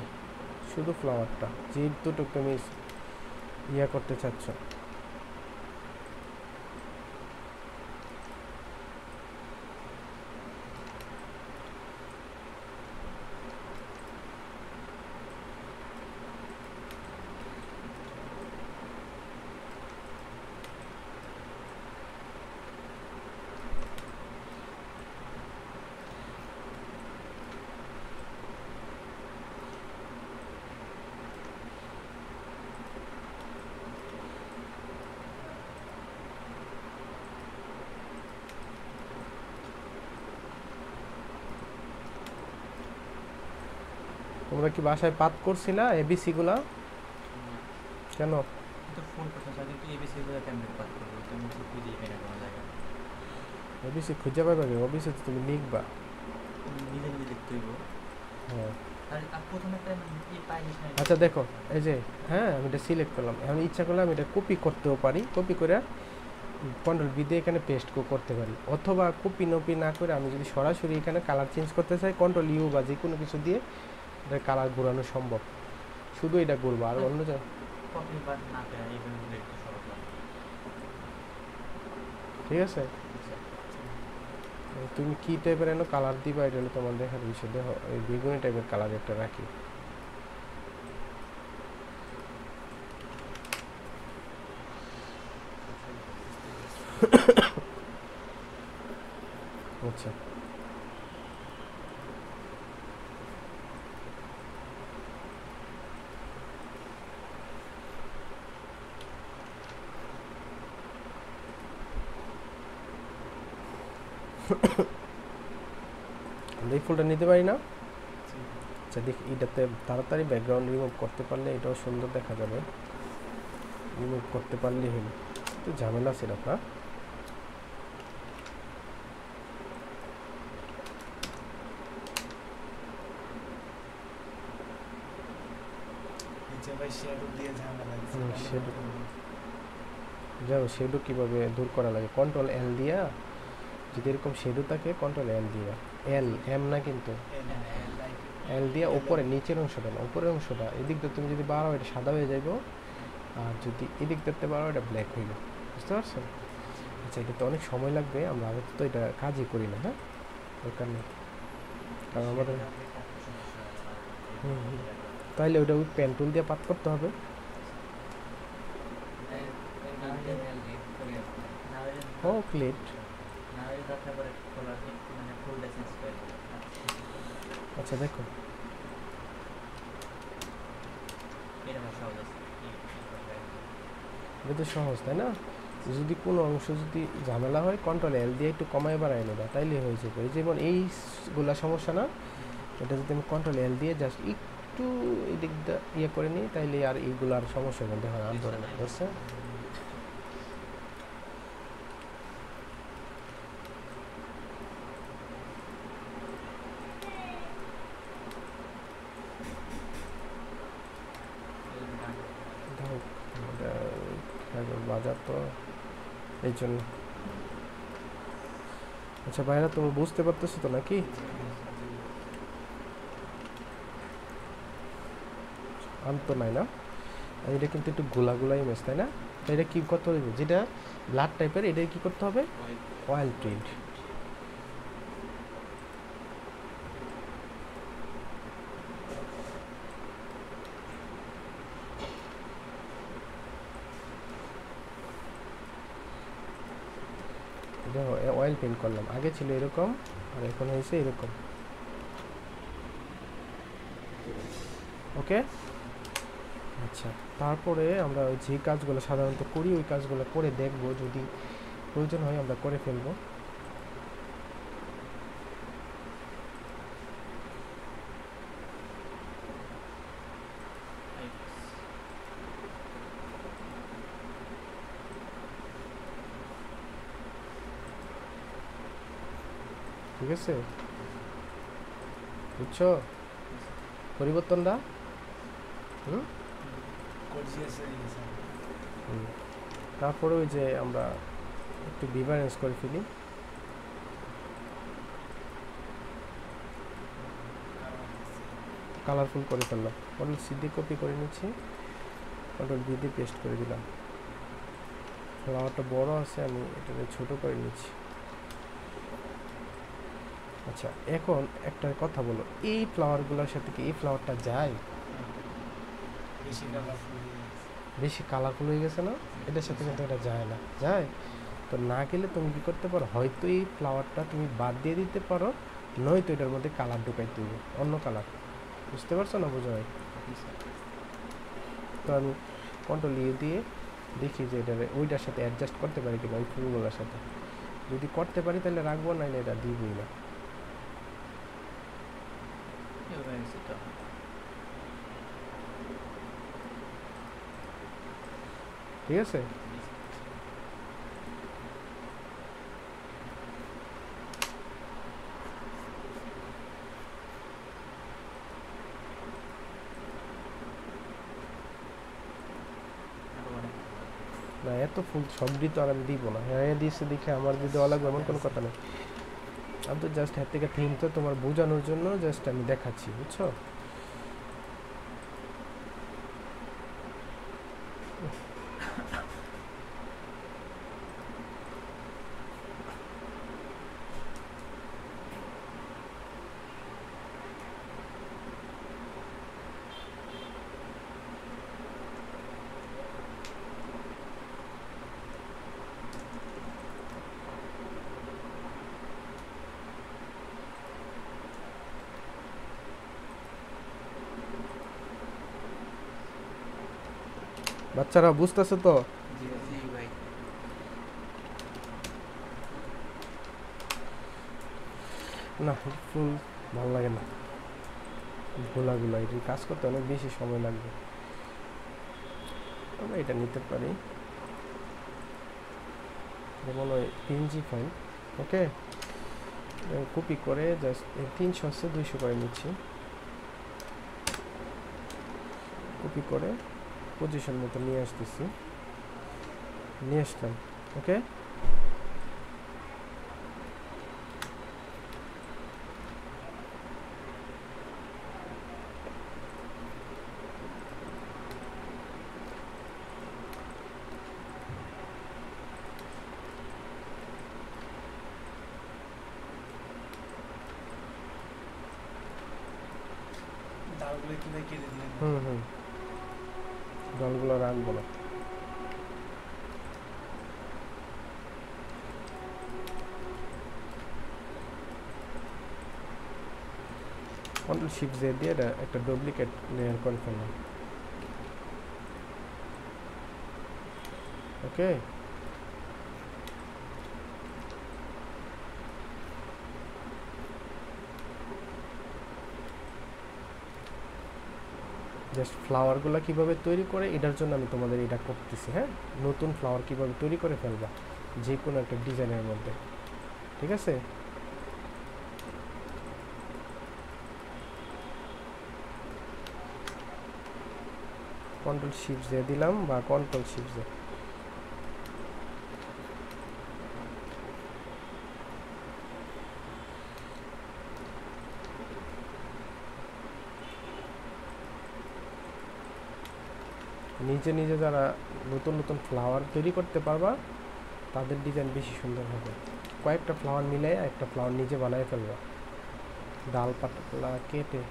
শুধু ফ্লাওয়ারটা, যে দুটো তুমি ইয়া করতে চাচ্ছ। তোমরা কি বাসায় পাত করছিলা এবিসি গুলা? কেন? এবিসি খুঁজে পাবে, ওবিসি তো তুমি লিখবা। হ্যাঁ আচ্ছা দেখো, এই যে হ্যাঁ আমি এটা সিলেক্ট করলাম, আমি ইচ্ছা করলে আমি এটা কপি করতেও পারি, কপি করে কন্ট্রোল ভি দিয়ে এখানে পেস্ট করতে পারি, অথবা কপি নপি না করে আমি যদি সরাসরি এখানে কালার চেঞ্জ করতে চাই, কন্ট্রোল ইউ বা যে কোনো কিছু দিয়ে এটা কালার ঘোরানো সম্ভব। শুধু এটা ঘুরবো, আর অন্য ঠিক আছে। তুমি কি টাইপের এনে কালার দিবা, এটা হলো তোমার দেখার বিষয়। দেখো এই বেগুনি টাইপের কালার একটা রাখি। আচ্ছা এই ফুলটা নিতে পারি না? আচ্ছা দেখি, এটাতে তাড়াতাড়ি ব্যাকগ্রাউন্ড রিমুভ করতে পারলে এটাও সুন্দর দেখা যাবে। রিমুভ করতে পারলেই হলো, তো ঝামেলা ছিল না। যাও শেডো কীভাবে দূর করা লাগে, কন্ট্রোল এল দিয়া, যদি এরকম শেডো থাকে কন্ট্রোল এল দিয়া, এল এম না কিন্তু, এল দিয়া উপরে নিচের অংশটা না, উপরের অংশটা। এদিক দিয়ে তুমি যদি বাড়াও এটা সাদা হয়ে যাইব, আর যদি এদিক দেখতে পারো এটা ব্ল্যাক হইবে, বুঝতে পারছো? আচ্ছা এটা তো অনেক সময় লাগবে, আমরা আগে তো এটা কাজই করি না। হ্যাঁ দরকার নেই, কারণ আমাদের তাহলে ওটা ওই পেন্টুল দিয়ে পাত করতে হবে। ও ক্লিট, আচ্ছা দেখো এটা তো সহজ তাই না? যদি কোনো অংশ যদি ঝামেলা হয় কন্ট্রোল এল দিয়ে একটু কমায় বাড়ায় নেবা, তাইলে হয়ে যাবে। এই যেমন এইগুলা সমস্যা না, এটা যদি আমি কন্ট্রোল এল দিয়ে জাস্ট একটু এদিক ইয়ে করে নিই, তাইলে আর এইগুলার সমস্যার মধ্যে হয় আর ধরে না, বুঝছে? বাজার তো এই জন্য। আচ্ছা ভাইরা তুমি বুঝতে পারতেছো তো নাকি? আনতো নাই না, এটা কিন্তু একটু গোলা ইমেজ তাই না? এটা কি করতে হবে, যেটা ব্লাড টাইপের এটা কি করতে হবে, অয়েল প্রিন্ট। দেখো অয়েল পেন্ট করলাম, আগে ছিল এরকম আর এখন হয়েছে এরকম। ওকে, আচ্ছা তারপরে আমরা ওই যে কাজগুলো সাধারণত করি ওই কাজগুলো করে দেখব, যদি প্রয়োজন হয় আমরা করে ফেলবো। ঠিক আছে, বুঝছো পরিবর্তনটা? হুম, গর্জিয়াস হয়ে গেছে। তারপরে ওই যে আমরা একটু ডিফারেন্স করে ফেলি, কালারফুল করে ফেললাম। কন্ট্রোল সি দিয়ে কপি করে নিচ্ছি, কন্ট্রোল ভি দিয়ে পেস্ট করে দিলাম। ফ্লাওয়ারটা বড় আছে, আমি এটাকে ছোট করে নিচ্ছি। আচ্ছা এখন একটা কথা বলো, এই ফ্লাওয়ারগুলোর সাথে কি এই ফ্লাওয়ারটা যায়? বেশি কালারফুল হয়ে গেছে। বেশি কালারফুল হয়ে গেছে না? এটার সাথে কিন্তু এটা যায় না, যায় তো না গেলে তুমি কি করতে পারো, হয়তো এই ফ্লাওয়ারটা তুমি বাদ দিয়ে দিতে পারো, নয়তো এটার মধ্যে কালার ঢুকাইতে হবে, অন্য কালার। বুঝতে পারছো না? বোঝা হয়? তো আমি কন্ট্রোল ইউ দিয়ে দেখি যে এটা ওইটার সাথে অ্যাডজাস্ট করতে পারি কিনা, ওই ফুলগুলোর সাথে। যদি করতে পারি তাহলে রাখবো, নাইলে এটা দিবই না। ঠিক আছে, না এত ফুল সবটি তো আর আমি দিব না। হ্যাঁ দিয়েছে দেখে আমার যদি দেওয়া লাগবে এমন কোনো কথা নেই। আমি তো জাস্ট হাত থেকে থিম তো তোমার বোঝানোর জন্য জাস্ট আমি দেখাচ্ছি, বুঝছো? বাচ্চারা বুঝতেছে তো? না ফুল ভালো লাগে না, গোলাগুলা এটি কাজ করতে অনেক বেশি সময় লাগবে। আমরা এটা নিতে পারি, যেমন ওই পিএনজি ফাইল। ওকে, কপি করে জাস্ট 300 আছে 200 করে নিচ্ছি, কপি করে পজিশন মতো নিয়ে আসতেছি, নিয়ে আসলাম। ওকে, ডালগুলো কিভাবে কেটে দিলেন? হুম, জলগুলো রাখবো না। কন্ট্রোল শিফট জে দিয়ে এটা একটা ডুপ্লিকেট লেয়ার করে ফেললাম। ওকে, জাস্ট ফ্লাওয়ারগুলো কীভাবে তৈরি করে এটার জন্য আমি তোমাদের এটা করতেছি। হ্যাঁ, নতুন ফ্লাওয়ার কীভাবে তৈরি করে ফেলবা যে কোনো একটা ডিজাইনের মধ্যে। ঠিক আছে, কন্ট্রোল শিফট জে দিলাম বা কন্ট্রোল শিফট জে। নিজে নিজে যারা নতুন নতুন ফ্লাওয়ার তৈরি করতে পারবা তাদের ডিজাইন বেশি সুন্দর হবে। কয়েকটা ফ্লাওয়ার মিলে একটা ফ্লাওয়ার নিজে বানায় ফেলবা, ডাল পাতলা কেটে।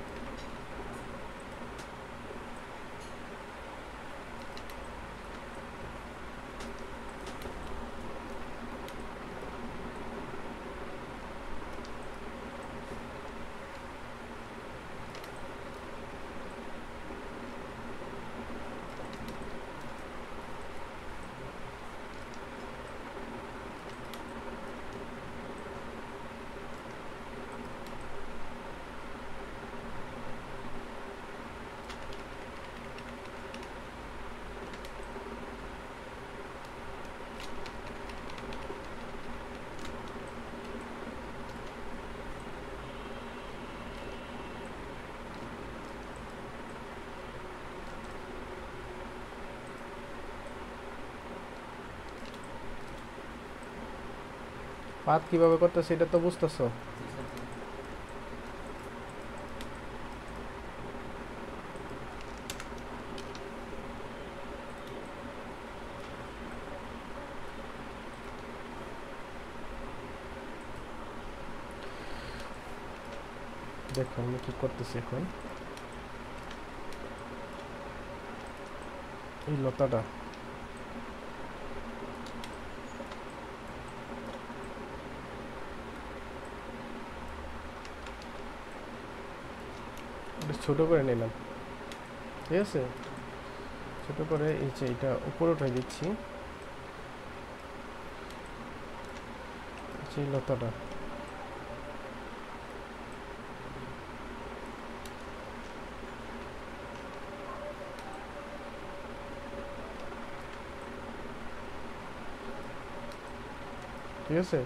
পাত কিভাবে করতেছে এটা তো বুঝতেছো। দেখো আমি কি করতেছি এখন, এই লতাটা এটা ছোট করে নিলাম, ঠিক আছে। ছোট করে এই যে এটা উপরে উঠাই দিচ্ছি, সেই লতাটা ঠিক আছে,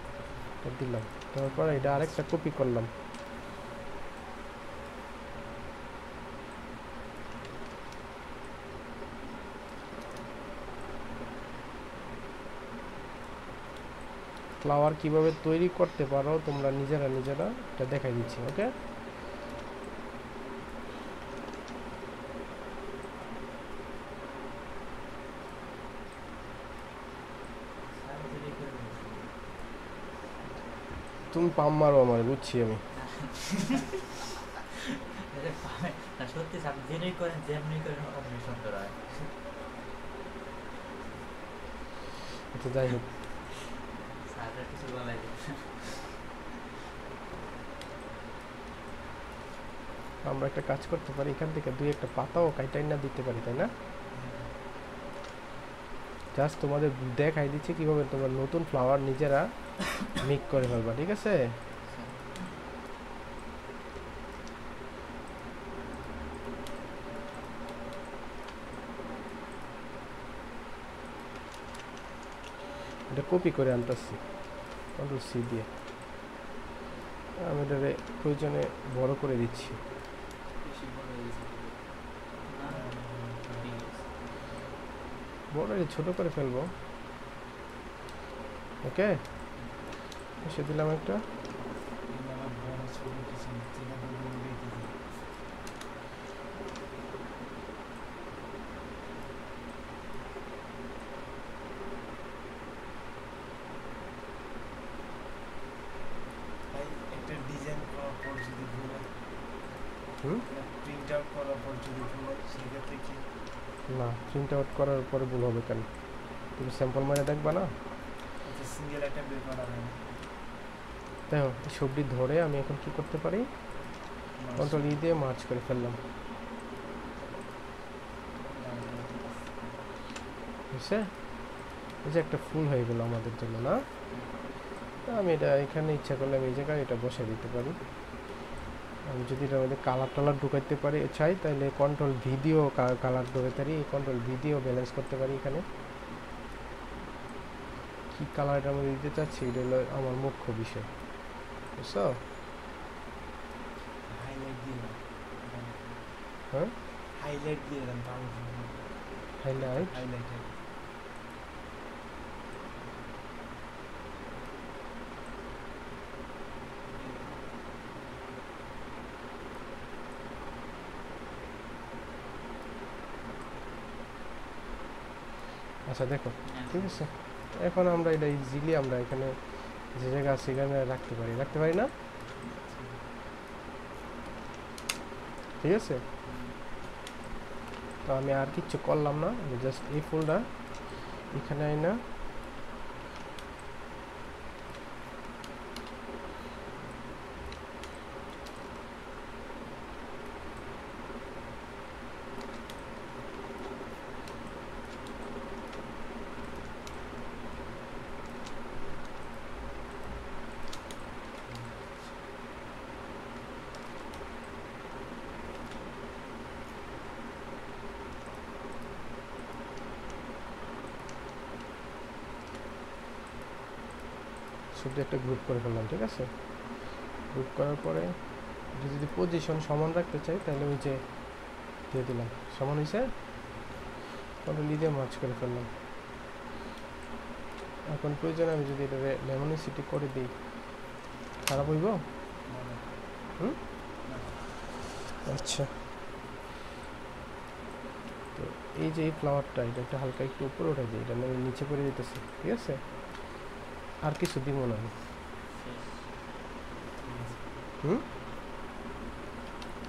এটা দিলাম। তারপর এটা আরেকটা কপি করলাম, ফ্লাওয়ার কিভাবে তৈরি করতে পারো তোমরা নিজেরা নিজেরা এটা দেখাই দিচ্ছি, ওকে। তুমি পাম মারো আমার, বুঝছি আমি। সত্যি স্যার যেটাই করেন যেমনি করেন অমনি সুন্দর হয়। আচ্ছা যাই হোক, স্যারের কিছু বলাই যায় না। আমরা একটা কাজ করতে পারি, এখান থেকে দুই একটা পাতাও কাইটাই না দিতে পারি, তাই না? জাস্ট তোমাদের দেখাই দিচ্ছি কিভাবে তোমরা নতুন ফ্লাওয়ার নিজেরা মেক করে ফেলবা, ঠিক আছে। এটা কপি করে আনতেছি কন্ট্রোল সি দিয়ে, আমি এটারে প্রয়োজনে বড় করে দিচ্ছি। বেশি বড় হয়ে গেছে কি? না, ঠিক আছে। বড় ছোট করে ফেলবো, ওকে। এসে দিলাম একটা, এগুলো আবার বড় ছোট কিছু যেটা বলবো ওটাই দিতে হবে। ভাই একটা ডিজাইন করার পর যদি ভুলে হুম প্রিন্ট আউট করার পর যদি ভুলে সেক্ষেত্রে কি? না, প্রিন্ট আউট করার পরে ভুল হবে কেন? তুমি স্যাম্পল মানে দেখবা না? আচ্ছা সিঙ্গেল একটা বের করা হয় না। দেখো এই সবজি ধরে আমি এখন কি করতে পারি, কন্ট্রোল ই দিয়ে মার্চ করে ফেললাম, বুঝছে? এই যে একটা ফুল হয়ে গেল আমাদের জন্য, না? আমি এটা এখানে ইচ্ছা করলে আমি এই জায়গায় এটা বসে দিতে পারি। আমি যদি এটার মধ্যে কালার টালার ঢুকাইতে পারি চাই, তাহলে কন্ট্রোল ভিডিও কালার ঢুকাতে পারি, কন্ট্রোল ভিডিও ব্যালেন্স করতে পারি। এখানে কি কালার এটার মধ্যে দিতে চাচ্ছি এটা হলো আমার মুখ্য বিষয়, বুঝছো? হাইলাইট দিয়ে দাও। হ্যাঁ, হাইলাইট দিয়ে দেন তাহলে হাইলাইট। হাইলাইট আচ্ছা দেখো, ঠিক আছে। এখন আমরা এটা ইজিলি আমরা এখানে যে জায়গা আছে সেখানে রাখতে পারি না? ঠিক আছে, তো আমি আর কিচ্ছু করলাম না, আমি জাস্ট এই ফুলটা এখানে আইনা শুধু একটা গ্রুপ করে ফেললাম, ঠিক আছে। গ্রুপ করার পরে যদি পজিশন সমান রাখতে চাই তাহলে ওই যে দিয়ে দিলাম, সমান হয়েছে, কন্ট্রোল ই দিয়ে মার্চ করে ফেললাম। এখন প্রয়োজন আমি যদি এটা লেমনিসিটি করে দিই খারাপ হইব? মনে হুম না। আচ্ছা, তো এই যে এই ফ্লাওয়ারটা এটা একটা হালকা একটু উপরে উঠে দিই, এটা আমি নিচে করে দিতেছি, ঠিক আছে? আর কিছু দিব না আমি। ঠিক আছে। হুম,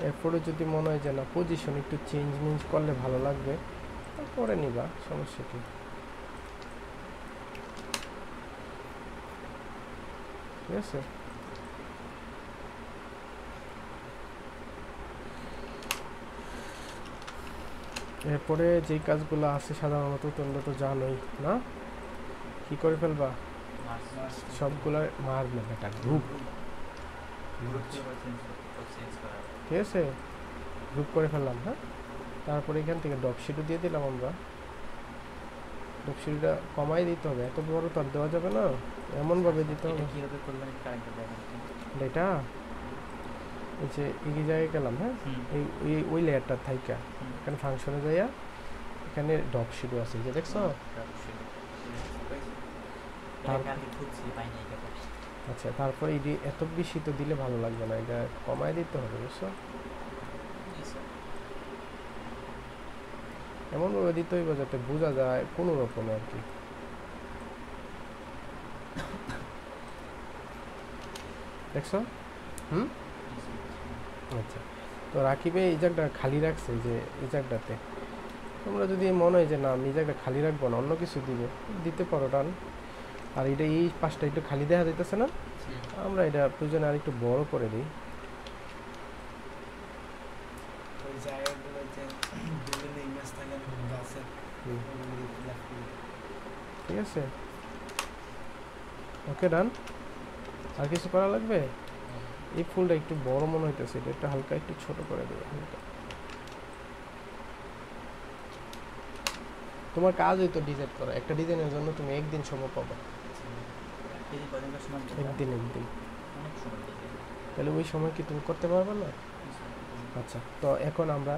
এরপরে যদি মনে হয় যে না পজিশন একটু চেঞ্জ করলে ভালো লাগবে, করে নিবা, সমস্যা কি? ঠিক আছে, এরপরে যেই কাজগুলো আছে সাধারণত তোমরা তো জানোই না, কি করে ফেলবা? মার্চ মার্চ সবগুলো মার না বেটা, গ্রুপ, চেঞ্জ করা ঠিক আছে? গ্রুপ করে ফেললাম, হ্যাঁ। তারপরে এখান থেকে ডপশিটও দিয়ে দিলাম আমরা। ডপশিটটা কমাই দিতে হবে, এত বড় তো আর দেওয়া যাবে না, এমনভাবে দিতে হবে। এটা কিভাবে করবেন একটু আরেকবার দেখেন তো। এটা এই যে এই জায়গায় গেলাম, হ্যাঁ, হুম এই ওই লেয়ারটা থাইকা হুম এখানে ফাংশনে যাইয়া এখানে ডপশিটও আছে, এই যে দেখছো? এটাকে আমি খুঁজছি পাইনি এটাকে। আচ্ছা, তারপরে এই যে এত বেশি তো দিলে ভালো লাগবে না, এটা কমায় দিতে হবে, বুঝছো? জি স্যার। এমনভাবে দিতে হইব যাতে বোঝা যায় কোনো রকমে আর কি। দেখছো? হুম, জি স্যার। আচ্ছা, তো রাকিবে এই জায়গাটা খালি রাখছে, যে এই জায়গাটাতে তোমরা যদি মনে হয় যে না আমি এই জায়গাটা খালি রাখবো না, অন্য কিছু দিবে, দিতে পারো টান। আর এটা এই পাশটা একটু খালি দেখা যাইতেছে না, আমরা এটা প্রয়োজনে আর একটু বড় করে দিই। ওই জায়গাগুলো যে বিভিন্ন ইমেজ থাকে না, গাছের হুম, ওগুলো fill up করে দিই। ঠিক আছে, ওকে ডান। আর কিছু করা লাগবে? এই ফুলটা একটু বড় মনে হইতেছে, এটা একটু হালকা একটু ছোট করে দেবে হালকা। তোমার কাজ হইতো ডিজাইন করা, একটা ডিজাইনের জন্য তুমি একদিন সময় পাবা, কেজি কদিনকার সময় দিতে হবে? একদিন। অনেক সময় দিতে হবে। তাহলে ওই সময় কি তুমি করতে পারবে না? জি স্যার। আচ্ছা, তো এখন আমরা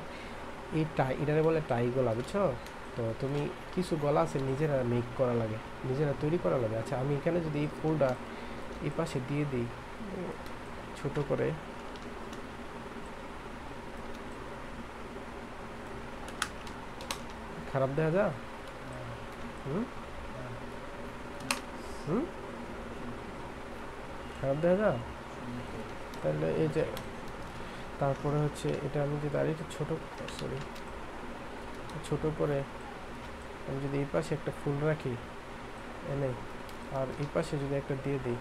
এই টাই, এটারে বলে টাই গলা, বুঝছো? তো তুমি কিছু গলা আছে নিজেরা মেক করা লাগে, নিজেরা তৈরি করা লাগে। আচ্ছা, আমি এখানে যদি এই ফুলটা এই পাশে দিয়ে দিই ছোট করে, খারাপ দেখা যা? হুম হুম, খারাপ দেখা যা? তাহলে এই যে তারপরে হচ্ছে এটা আমি যদি আর একটু ছোট, সরি, ছোট করে আমি যদি এই পাশে একটা ফুল রাখি এনে, আর এই পাশে যদি একটা দিয়ে দিই,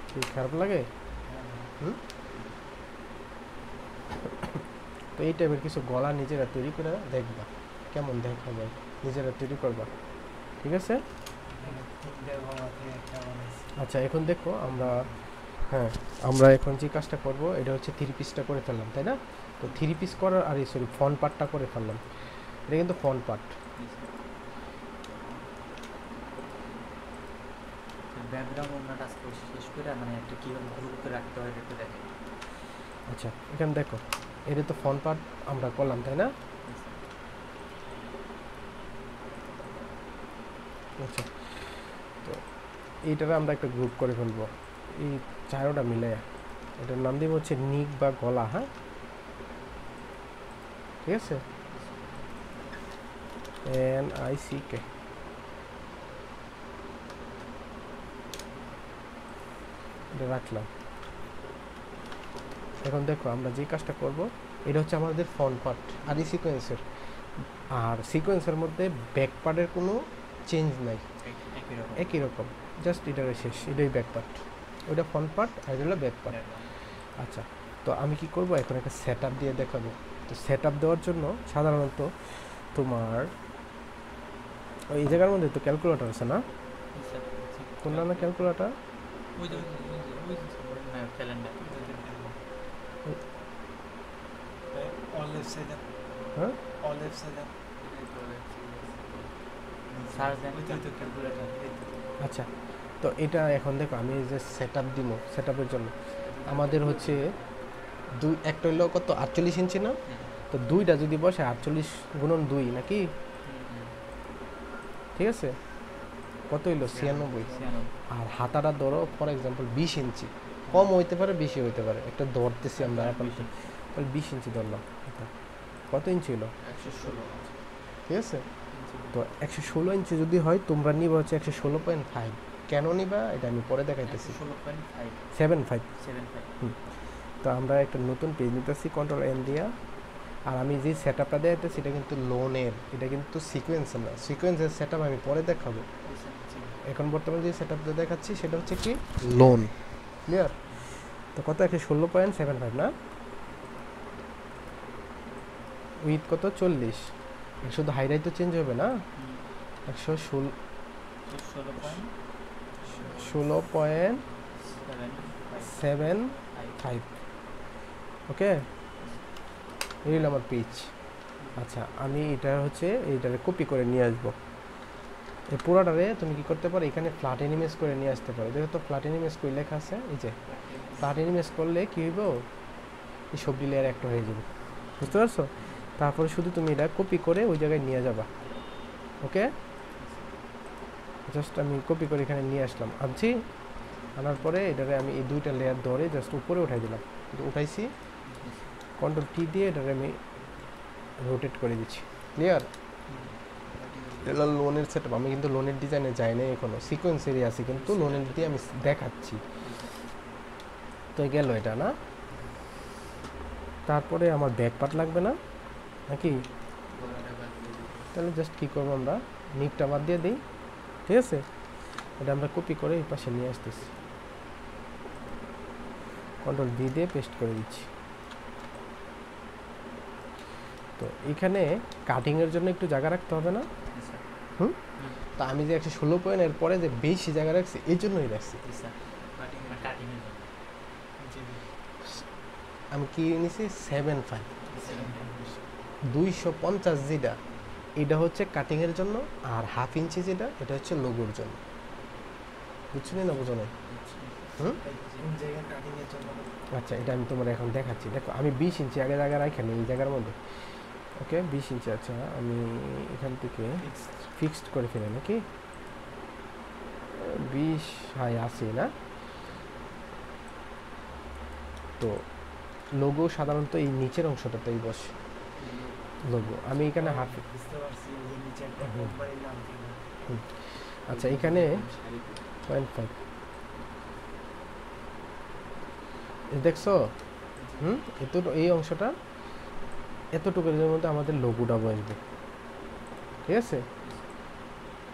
কি খারাপ লাগে? হুম, তো এই টাইপের কিছু গলা নিজেরা তৈরি করে দেখবা কেমন দেখা যায়, নিজেরা তৈরি করবা, ঠিক আছে? এখানে তিনটে গলাতে একটা বানাইছি। আচ্ছা, এখন দেখো আমরা, হ্যাঁ, আমরা এখন যে কাজটা করব এটা হচ্ছে 3 পিসটা করে ফেললাম, তাই না? তো 3 পিস করার, আরে সরি, ফ্রন্ট পার্টটা করে ফেললাম, এটা কিন্তু ফ্রন্ট পার্ট। ব্যাকগ্রাউন্ড অন্য টাস্ক শেষ করে মানে একটা কীভাবে গ্রুপ করে রাখতে হয় একটু দেখেন। আচ্ছা, এখানে দেখো, এটা তো ফ্রন্ট পার্ট আমরা করলাম, তাই না? আচ্ছা, তো এইটারে আমরা একটা গ্রুপ করে ফেলবো, এই চারোটা মিলে এটার নাম দিব হচ্ছে নিক বা গলা, হ্যাঁ, ঠিক আছে? NICK, এটা রাখলাম। এখন দেখো আমরা যে কাজটা করব, এটা হচ্ছে আমাদের ফ্রন্ট পার্ট আর এই সিকোয়েন্সের, আর সিকোয়েন্সের মধ্যে ব্যাক পার্টের কোনো চেঞ্জ নাই, একই রকম। একই রকম, জাস্ট এটারে শেষ, এটাই ব্যাক পার্ট, ওইটা ফ্রন্ট পার্ট আর এটা হলো ব্যাক পার্ট। আচ্ছা, তো আমি কি করব, এখন একটা সেট আপ দিয়ে দেখাবো। তো সেট আপ দেওয়ার জন্য সাধারণত তোমার ওই জায়গার মধ্যে তো ক্যালকুলেটর আছে না? কোন না ক্যালকুলেটর? ওই যে ক্যালেন্ডার অল লেফট সাইডে, হ্যাঁ, অল লেফট সাইডে সার্চ দেন। ওই তো ক্যালকুলেটর, এই তো। আচ্ছা, তো এটা এখন দেখো আমি এই যে সেট আপ দিব, সেট আপের জন্য আমাদের হচ্ছে একটা হলো কত 48 ইঞ্চি না, তো দুইটা যদি বসে 48 গুণন 2 নাকি, ঠিক আছে, কত হইলো 96। 96 আর হাতাটা ধরো ফর এক্সাম্পল 20 ইঞ্চি, কম হইতে পারে বেশি হইতে পারে, একটা ধরতেছি আমরা এখন, তাহলে 20 ইঞ্চি ধরলাম। কত ইঞ্চি হলো, 116 ঠিক আছে। তো 116 ইঞ্চি যদি হয় তোমরা নিবা হচ্ছে 116.5। কেন নিবা এটা আমি পরে দেখাইতেছি। 116.5 75। 75 তো আমরা একটা নতুন পেজ নিতেছি কন্ট্রোল এন দিয়া। আর আমি যে সেট আপটা দেখাইতেছি এটা কিন্তু লোনের, এটা কিন্তু সিকোয়েন্সের না। সিকোয়েন্সের সেট আপ আমি পরে দেখাবো। এখন বর্তমানে যে সেট আপটা দেখাচ্ছি সেটা হচ্ছে কি লোন। ক্লিয়ার? তো কত 116.75 না, উইথ কত 40। শুধু হাইরাই তো চেঞ্জ হবে না, 116.75। ওকে, এই হলো আমার পেজ। আচ্ছা, আমি এটা হচ্ছে এইটারে কপি করে নিয়ে আসবো। এই পুরাটারে তুমি কি করতে পারো, এখানে ফ্ল্যাট এনিমেজ করে নিয়ে আসতে পারো। দেখো তো ফ্ল্যাট এনিমেজ করে লেখা আছে, এই যে ফ্ল্যাট এনিমেজ করলে কি হইব, এই সবজি লেয়ার একটা হয়ে যাবে, বুঝতে পারছো? তারপরে শুধু তুমি এটা কপি করে ওই জায়গায় নিয়ে যাবা। ওকে, জাস্ট আমি কপি করে এখানে নিয়ে আসলাম, আনছি। আনার পরে এটারে আমি এই দুইটা লেয়ার ধরে জাস্ট উপরে উঠাই দিলাম। উঠাইছি, কন্ট্রোল টি দিয়ে এটারে আমি রোটেট করে দিচ্ছি। ক্লিয়ার? এটা লোনের সেট আপ। আমি কিন্তু লোনের ডিজাইনে যাই না এখনো, সিকোয়েন্সেরই আছি, কিন্তু লোনের দিয়ে আমি দেখাচ্ছি। তো গেল এটা না। তারপরে আমার ব্যাক পার্ট লাগবে না নাকি? তাহলে জাস্ট কী করবো, আমরা নিকটা বাদ দিয়ে দিই, ঠিক আছে। এটা আমরা কপি করে এই পাশে নিয়ে আসতেছি, কন্ট্রোল ভি দিয়ে পেস্ট করে দিচ্ছি। তো এখানে কাটিংয়ের জন্য একটু জায়গা রাখতে হবে না? তা আমি যে 116 পয়েন্টের পরে যে বেশি জায়গা রাখছি এই জন্যই রাখছি। আমি কি নিছি 75 250 যেটা, এটা হচ্ছে কাটিংয়ের জন্য, আর হাফ ইঞ্চি যেটা এটা হচ্ছে লোগোর জন্য। বুঝছো না বোঝো না? আচ্ছা, এটা আমি তোমার এখন দেখাচ্ছি। দেখো আমি 20 ইঞ্চি আগে জায়গা রাখি এই জায়গার মধ্যে। ওকে, 20 ইঞ্চি। আচ্ছা, আমি এখান থেকে ফিক্সড করে ফেলি নাকি 20 হাই আসি না। তো লোগো সাধারণত এই নিচের অংশটাতেই বসে লোগো। আমি এখানে হাফ, আচ্ছা এখানে 0.5 দেখছো, এই অংশটা এতটুকুর মধ্যে আমাদের লোগোটা বসবে, ঠিক আছে।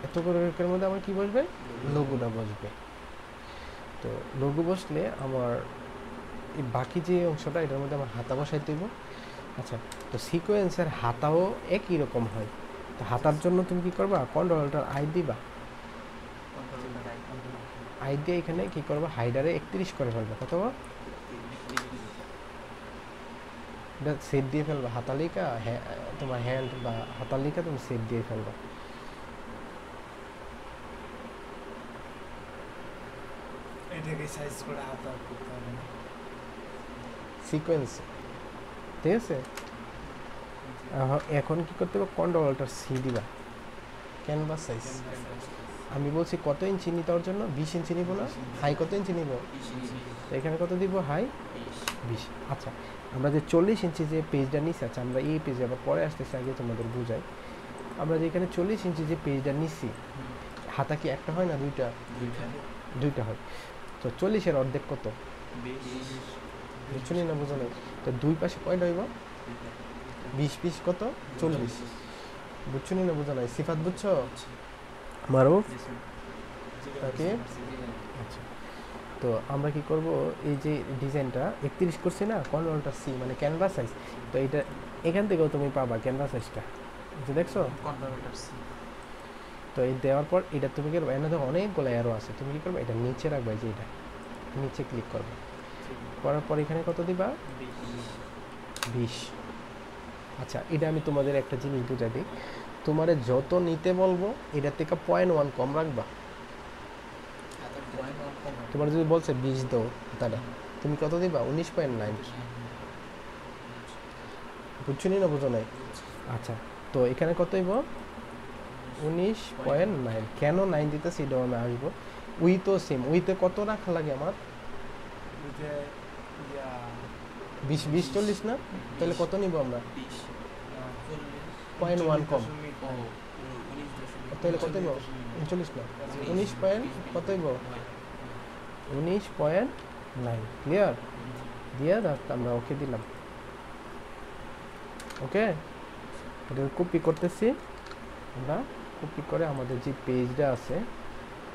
এতটুকুর মধ্যে আমার কি বসবে, লোগোটা বসবে। তো লোগো বসলে আমার এই বাকি যে অংশটা এটার মধ্যে আমার হাতা বসাইতে হইব। আচ্ছা, তো সিকোয়েন্সের হাতাও একই রকম হয়। তো হাতার জন্য তুমি কি করবা, কন্ট্রোলটার আই দিবা, আই দিয়ে এখানে কি করবা, হাইডারে 31 করে ফেলবা। কত এটা সেট দিয়ে ফেলবা, হাতালিকা তোমার হ্যান্ড বা হাতালিকা তুমি সেট দিয়ে ফেলবা। সিকোয়েন্স, ঠিক আছে। এখন কি করতে হবে, কন্ট্রোলটার সি দিবা, ক্যানভাস সাইজ। আমি বলছি কত ইঞ্চি নিতে ওর জন্য, 20 ইঞ্চি নিব না, হাই কত ইঞ্চি নিব, এখানে কত দিব, হাই 20। আচ্ছা, আমরা যে 40 ইঞ্চি যে পেজটা নিচ্ছি, আচ্ছা আমরা এই পেজে আবার পরে আসতেছি, আগে তোমাদের বুঝাই। আমরা যে এখানে 40 ইঞ্চি যে পেজটা নিচ্ছি, হাতা কি একটা হয় না দুইটা? দুইটা হয়। তো 40-এর অর্ধেক কত, বুঝছো না বুঝো না? তো দুই পাশে কয়টা হইব, 20 কত 40। বুঝছো না বুঝো না? সিফাত বুঝছো মারুফ? ওকে, আচ্ছা। তো আমরা কি করব, এই যে ডিজাইনটা 31 করছি না, কন্ট্রোলটা সি মানে ক্যানভাস সাইজ। তো এটা এখান থেকেও তুমি পাবা ক্যানভাস সাইজটা, যে দেখছো কন্ট্রোলটার সি। তো এই দেওয়ার পর এটা তুমি কি করবে, এখানে দেখো অনেকগুলো অ্যারো আছে, তুমি কি করবে, এটা নিচে রাখবে, যে এটা নিচে ক্লিক করবে, করার পর এখানে কত দিবা, 20। আচ্ছা, এটা আমি তোমাদের একটা জিনিস বুঝাই দিই, তোমারে যত নিতে বলবো এটা থেকে 0.1 কম রাখবা। তোমার যদি বলছে 20 দাও, তাহলে তুমি কত দিবা, 19.9। বুঝছনি না বুঝো নাই? আচ্ছা, তো এখানে কত হইব? 19.9। কেন 9 দিতেছি এটাও আমি আসবো। উই তো সেম, উইতে কত রাখা লাগে আমার? ওইটা ইয়া 20 40 না? তাহলে কত নিব আমরা? 0.1 কম। তাহলে কত হইব? 39 না, 19 পয়েন্ট কত হইব? 19.9। ক্লিয়ার? দিয়ে আমরা ওকে দিলাম। ওকে, এটা কপি করতেছি আমরা। কপি করে আমাদের যে পেজটা আছে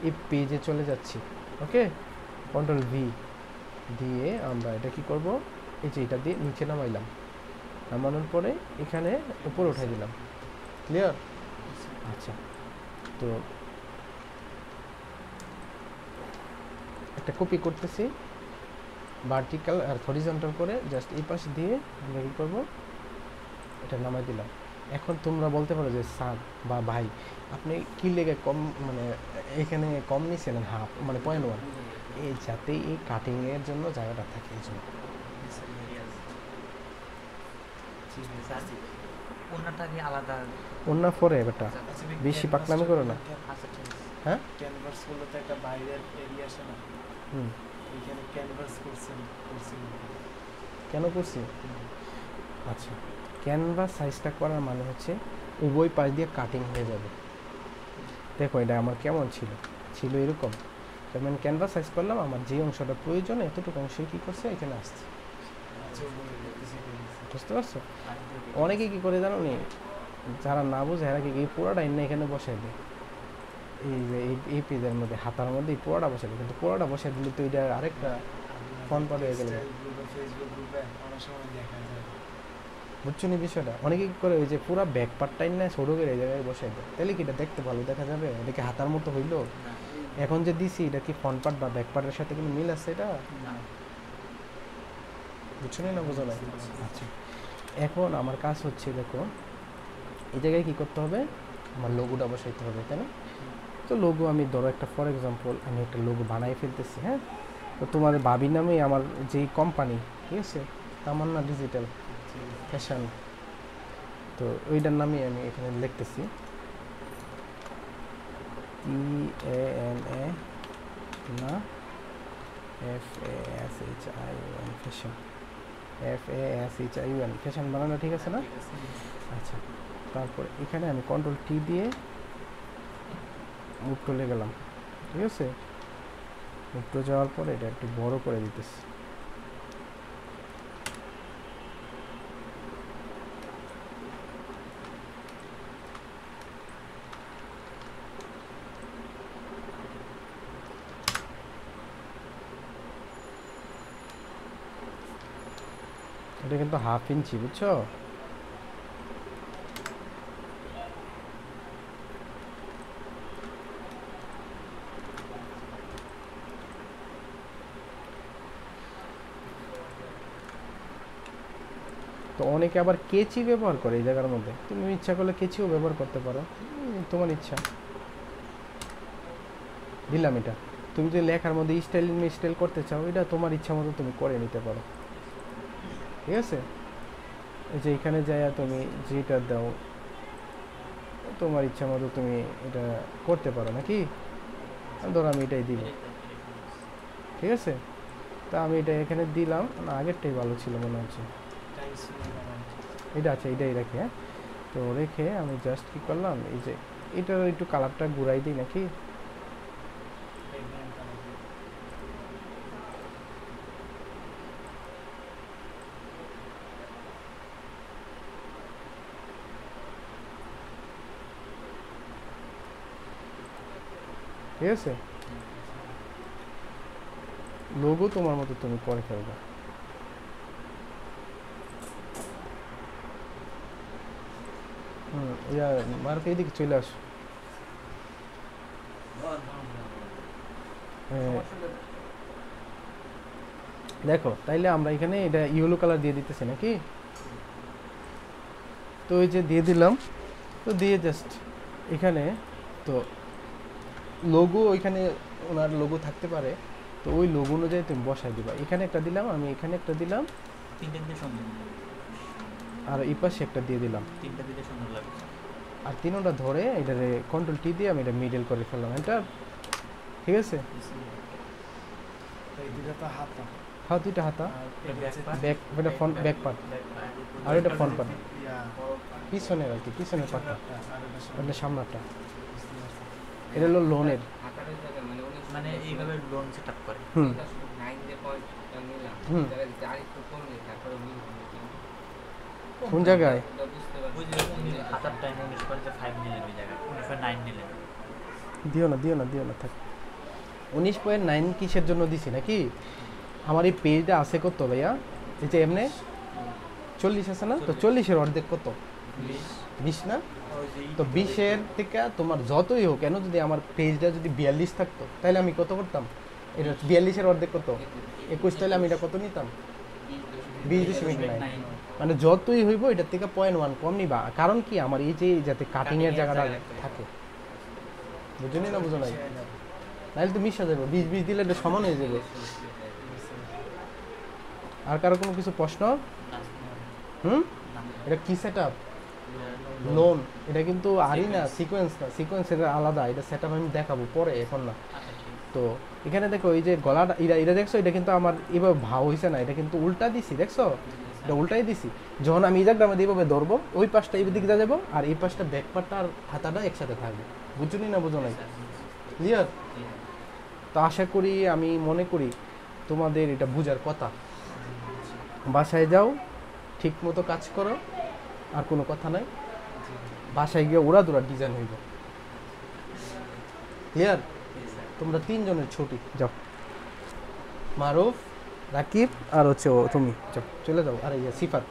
এই পেজে চলে যাচ্ছি। ওকে, কন্ট্রোল ভি দিয়ে আমরা এটা কি করব, এই যে এটা দিয়ে নিচে নামাইলাম, নামানোর পরে এখানে উপর উঠাই দিলাম। ক্লিয়ার? আচ্ছা, তো একটা কপি করতেছি ভার্টিক্যাল আর হরিজন্টাল করে, জাস্ট এই পাশ দিয়ে আমরা কী করবো, এটা নামাই দিলাম। এখন তোমরা বলতে পারো যে স্যার বা ভাই আপনি কি লেগে কম, মানে এখানে কম নিছেন হাফ, মানে 0.1, এই যাতে এই কাটিংয়ের জন্য জায়গাটা থাকে এই জন্য। অন্যটা কি আলাদা? অন্য ফরে বেটা বেশি পাকনামি করো না। আচ্ছা ঠিক আছে। হ্যাঁ, ক্যানভাস গুলো তো একটা বাইরের এরিয়া আসে না, হুম, ওইখানে ক্যানভাস করছেন। কেন করছি? আচ্ছা, ক্যানভাস সাইজটা করার মানে হচ্ছে উভয় পাশ দিয়ে কাটিং হয়ে যাবে। দেখো এটা আমার কেমন ছিল, ছিল এরকম। তার মানে ক্যানভাস সাইজ করলাম, আমার যে অংশটা প্রয়োজন এতটুকু অংশ কী করছে এখানে আসছে। বুঝতে পারছো? অনেকে কী করে জানো নি, যারা না বোঝে এরা কি এই পোড়াটা এনে এখানে বসাই দেয়, এই যে এই পেজের মধ্যে হাতার মধ্যে এই পোড়াটা বসাই দেয়, কিন্তু পোড়াটা বসাই দিলে তো এটা আরেকটা ফন্ট পার হয়ে গেল। ফেসবুক গ্রুপে অনেক সময় দেখা যায়। বুঝছো নি বিষয়টা? অনেকে কী করে ওই যে পুরো ব্যাক পার্টটাই না ছোটো করে এই জায়গায় বসাই দেয়, তাহলে কি এটা দেখতে ভালো দেখা যাবে? এটাকে হাতার মতো হইলো? এখন যে দিছি এটা কি ফ্রন্ট পার্ট বা ব্যাক পার্টের সাথে কোনো মিল আছে? এটা বুঝছো না বুঝো না? আচ্ছা, এখন আমার কাজ হচ্ছে, দেখো এই জায়গায় কী করতে হবে, আমার লোগোটা বসাইতে হবে, তাই না? তো লোগো আমি ধরো একটা, ফর এক্সাম্পল আমি একটা লোগো বানাই ফেলতেছি। হ্যাঁ, তো তোমাদের ভাবির নামেই আমার যেই কোম্পানি, ঠিক আছে, তামান্না ডিজিটাল ফ্যাশন, তো ওইটার নামই আমি এখানে লিখতেছি TANA না FASHION ফ্যাশন, FASHION ফ্যাশন বানানো ঠিক আছে না? আচ্ছা, তারপর এখানে আমি কন্ট্রোল টি দিয়ে মুভ চলে গেলাম। ঠিক আছে, মুভ যাওয়ার পরে এটা একটু বড় করে দিতেছি। এটা কিন্তু 1/2 ইঞ্চি, বুঝছো? তো অনেকে আবার কেচি ব্যবহার করে এই জায়গার মধ্যে, তুমি ইচ্ছা করলে কেচিও ব্যবহার করতে পারো, তোমার ইচ্ছা। দিলাম এটা। তুমি যদি লেখার মধ্যে স্টাইল করতে চাও, এটা তোমার ইচ্ছা মতো তুমি করে নিতে পারো। ঠিক আছে, এই যে এখানে যাইয়া তুমি যেটা দাও তোমার ইচ্ছা মতো তুমি এটা করতে পারো নাকি। ধরো আমি এটাই দিব, ঠিক আছে, তা আমি এটা এখানে দিলাম না, আগেরটাই ভালো ছিল মনে হচ্ছে। এটা আছে, এটাই রেখে, হ্যাঁ, তো রেখে আমি জাস্ট কী করলাম, এই যে এটার একটু কালারটা ঘুরাই দিই নাকি। ঠিক আছে, লোগো তোমার মতো তুমি করে ফেলবে। ইয়া মারুফ এইদিকে চলে আসো। দেখো তাইলে আমরা এখানে এটা ইয়েলো কালার দিয়ে দিতেছি নাকি। তো ওই যে দিয়ে দিলাম, তো দিয়ে জাস্ট এখানে তো লোগো, ওইখানে ওনার লোগো থাকতে পারে, তো ওই লোগো অনুযায়ী তুমি বসাই দিবা। এখানে একটা দিলাম, আমি এখানে একটা দিলাম, আর এই পাশে একটা দিয়ে দিলাম, তিনটা দিলে সুন্দর লাগবে। আর তিনোটা ধরে এটারে কন্ট্রোল টি দিয়ে আমি এটা মিডল করে ফেললাম, এটা ঠিক আছে। তো এই দুটো তো হাতা হ্যাঁ দুইটা হাতা, আর এটা back part, ব্যাক এটা ফ্রন্ট ব্যাক পার্ট, আর এটা ফ্রন্ট পার্ট, ইয়া পিছনের আর কি, পিছনের পার্টটা, পিছনেরটা আর এটা এটা সামনেরটা। বুঝতে পারছি। এটা হলো লোনের। হাতারের জায়গায় মানে উনি মানে এইভাবে লোন সেট আপ করে। হুম এটা শুধু 9 দিয়ে পয়েন্টটা নিলাম হুম। জায়গায় যদি আরেকটু কমলে তারপরে উনি কোন জায়গায়? এটা বুঝতে ওই যে পারছি উনি হাতার টাইম 19.5 নিলেন ওই জায়গায়, 19.9 নিলেন। দিও না দিও না দিও না, থাক। 19.9 কিসের জন্য দিছি নাকি? আমার এই পেজটা আছে কত ভাইয়া? এই যে এমনি 40 আছে না, তো 40-এর অর্ধেক কত? 20 না? ওই যে তো 20-এর থেকে তোমার যতই হোক কেন, যদি আমার পেজটা যদি 42 থাকতো তাহলে আমি কত করতাম? এটা 42-এর অর্ধেক কত? 21, তাহলে আমি এটা কত নিতাম? 20.9। মানে যতই হইব এটার থেকে 0.1 কম নিবা, কারণ কি আমার এই যে যাতে কাটিং এর জায়গাটা থাকে, বুঝলি না বুঝো নাই? নাহলে তো মিশা যাবে, 20 দিলে এটা সমান হয়ে যাবে। আর কারো কোনো কিছু প্রশ্ন? হুম, এটা কি সেট আপ? লোন। এটা কিন্তু আরই না, সিকোয়েন্স না, সিকোয়েন্স এটা আলাদা, এটা সেট আপ আমি দেখাবো পরে, এখন না। তো এখানে দেখো এই যে গলাটা, এটা দেখছো, এটা কিন্তু আমার এভাবে ভাও হয়েছে না, এটা কিন্তু উল্টা দিছি, দেখছো? এটা উল্টাই দিছি। যখন আমি এই জায়গাটা মধ্যে এইভাবে ধরবো, ওই পাশটা এই দিকে যাবো, আর এই পাশটা ব্যাক পার্টটা আর হাতাটা একসাথে থাকবে। বুঝুনি না বুঝো নাই? ক্লিয়ার? তো আশা করি, আমি মনে করি তোমাদের এটা বুঝার কথা। বাসায় যাও, ঠিক মতো কাজ করো, আর কোনো কথা নাই। বাসায় গিয়ে ওরা দুরা ডিজাইন হইব। ক্লিয়ার? তোমরা 3 জনের ছুটি, যাও। মারুফ, রাকিব আর হচ্ছে তুমি, যাও চলে যাও। আর ইয়ে সিফাত।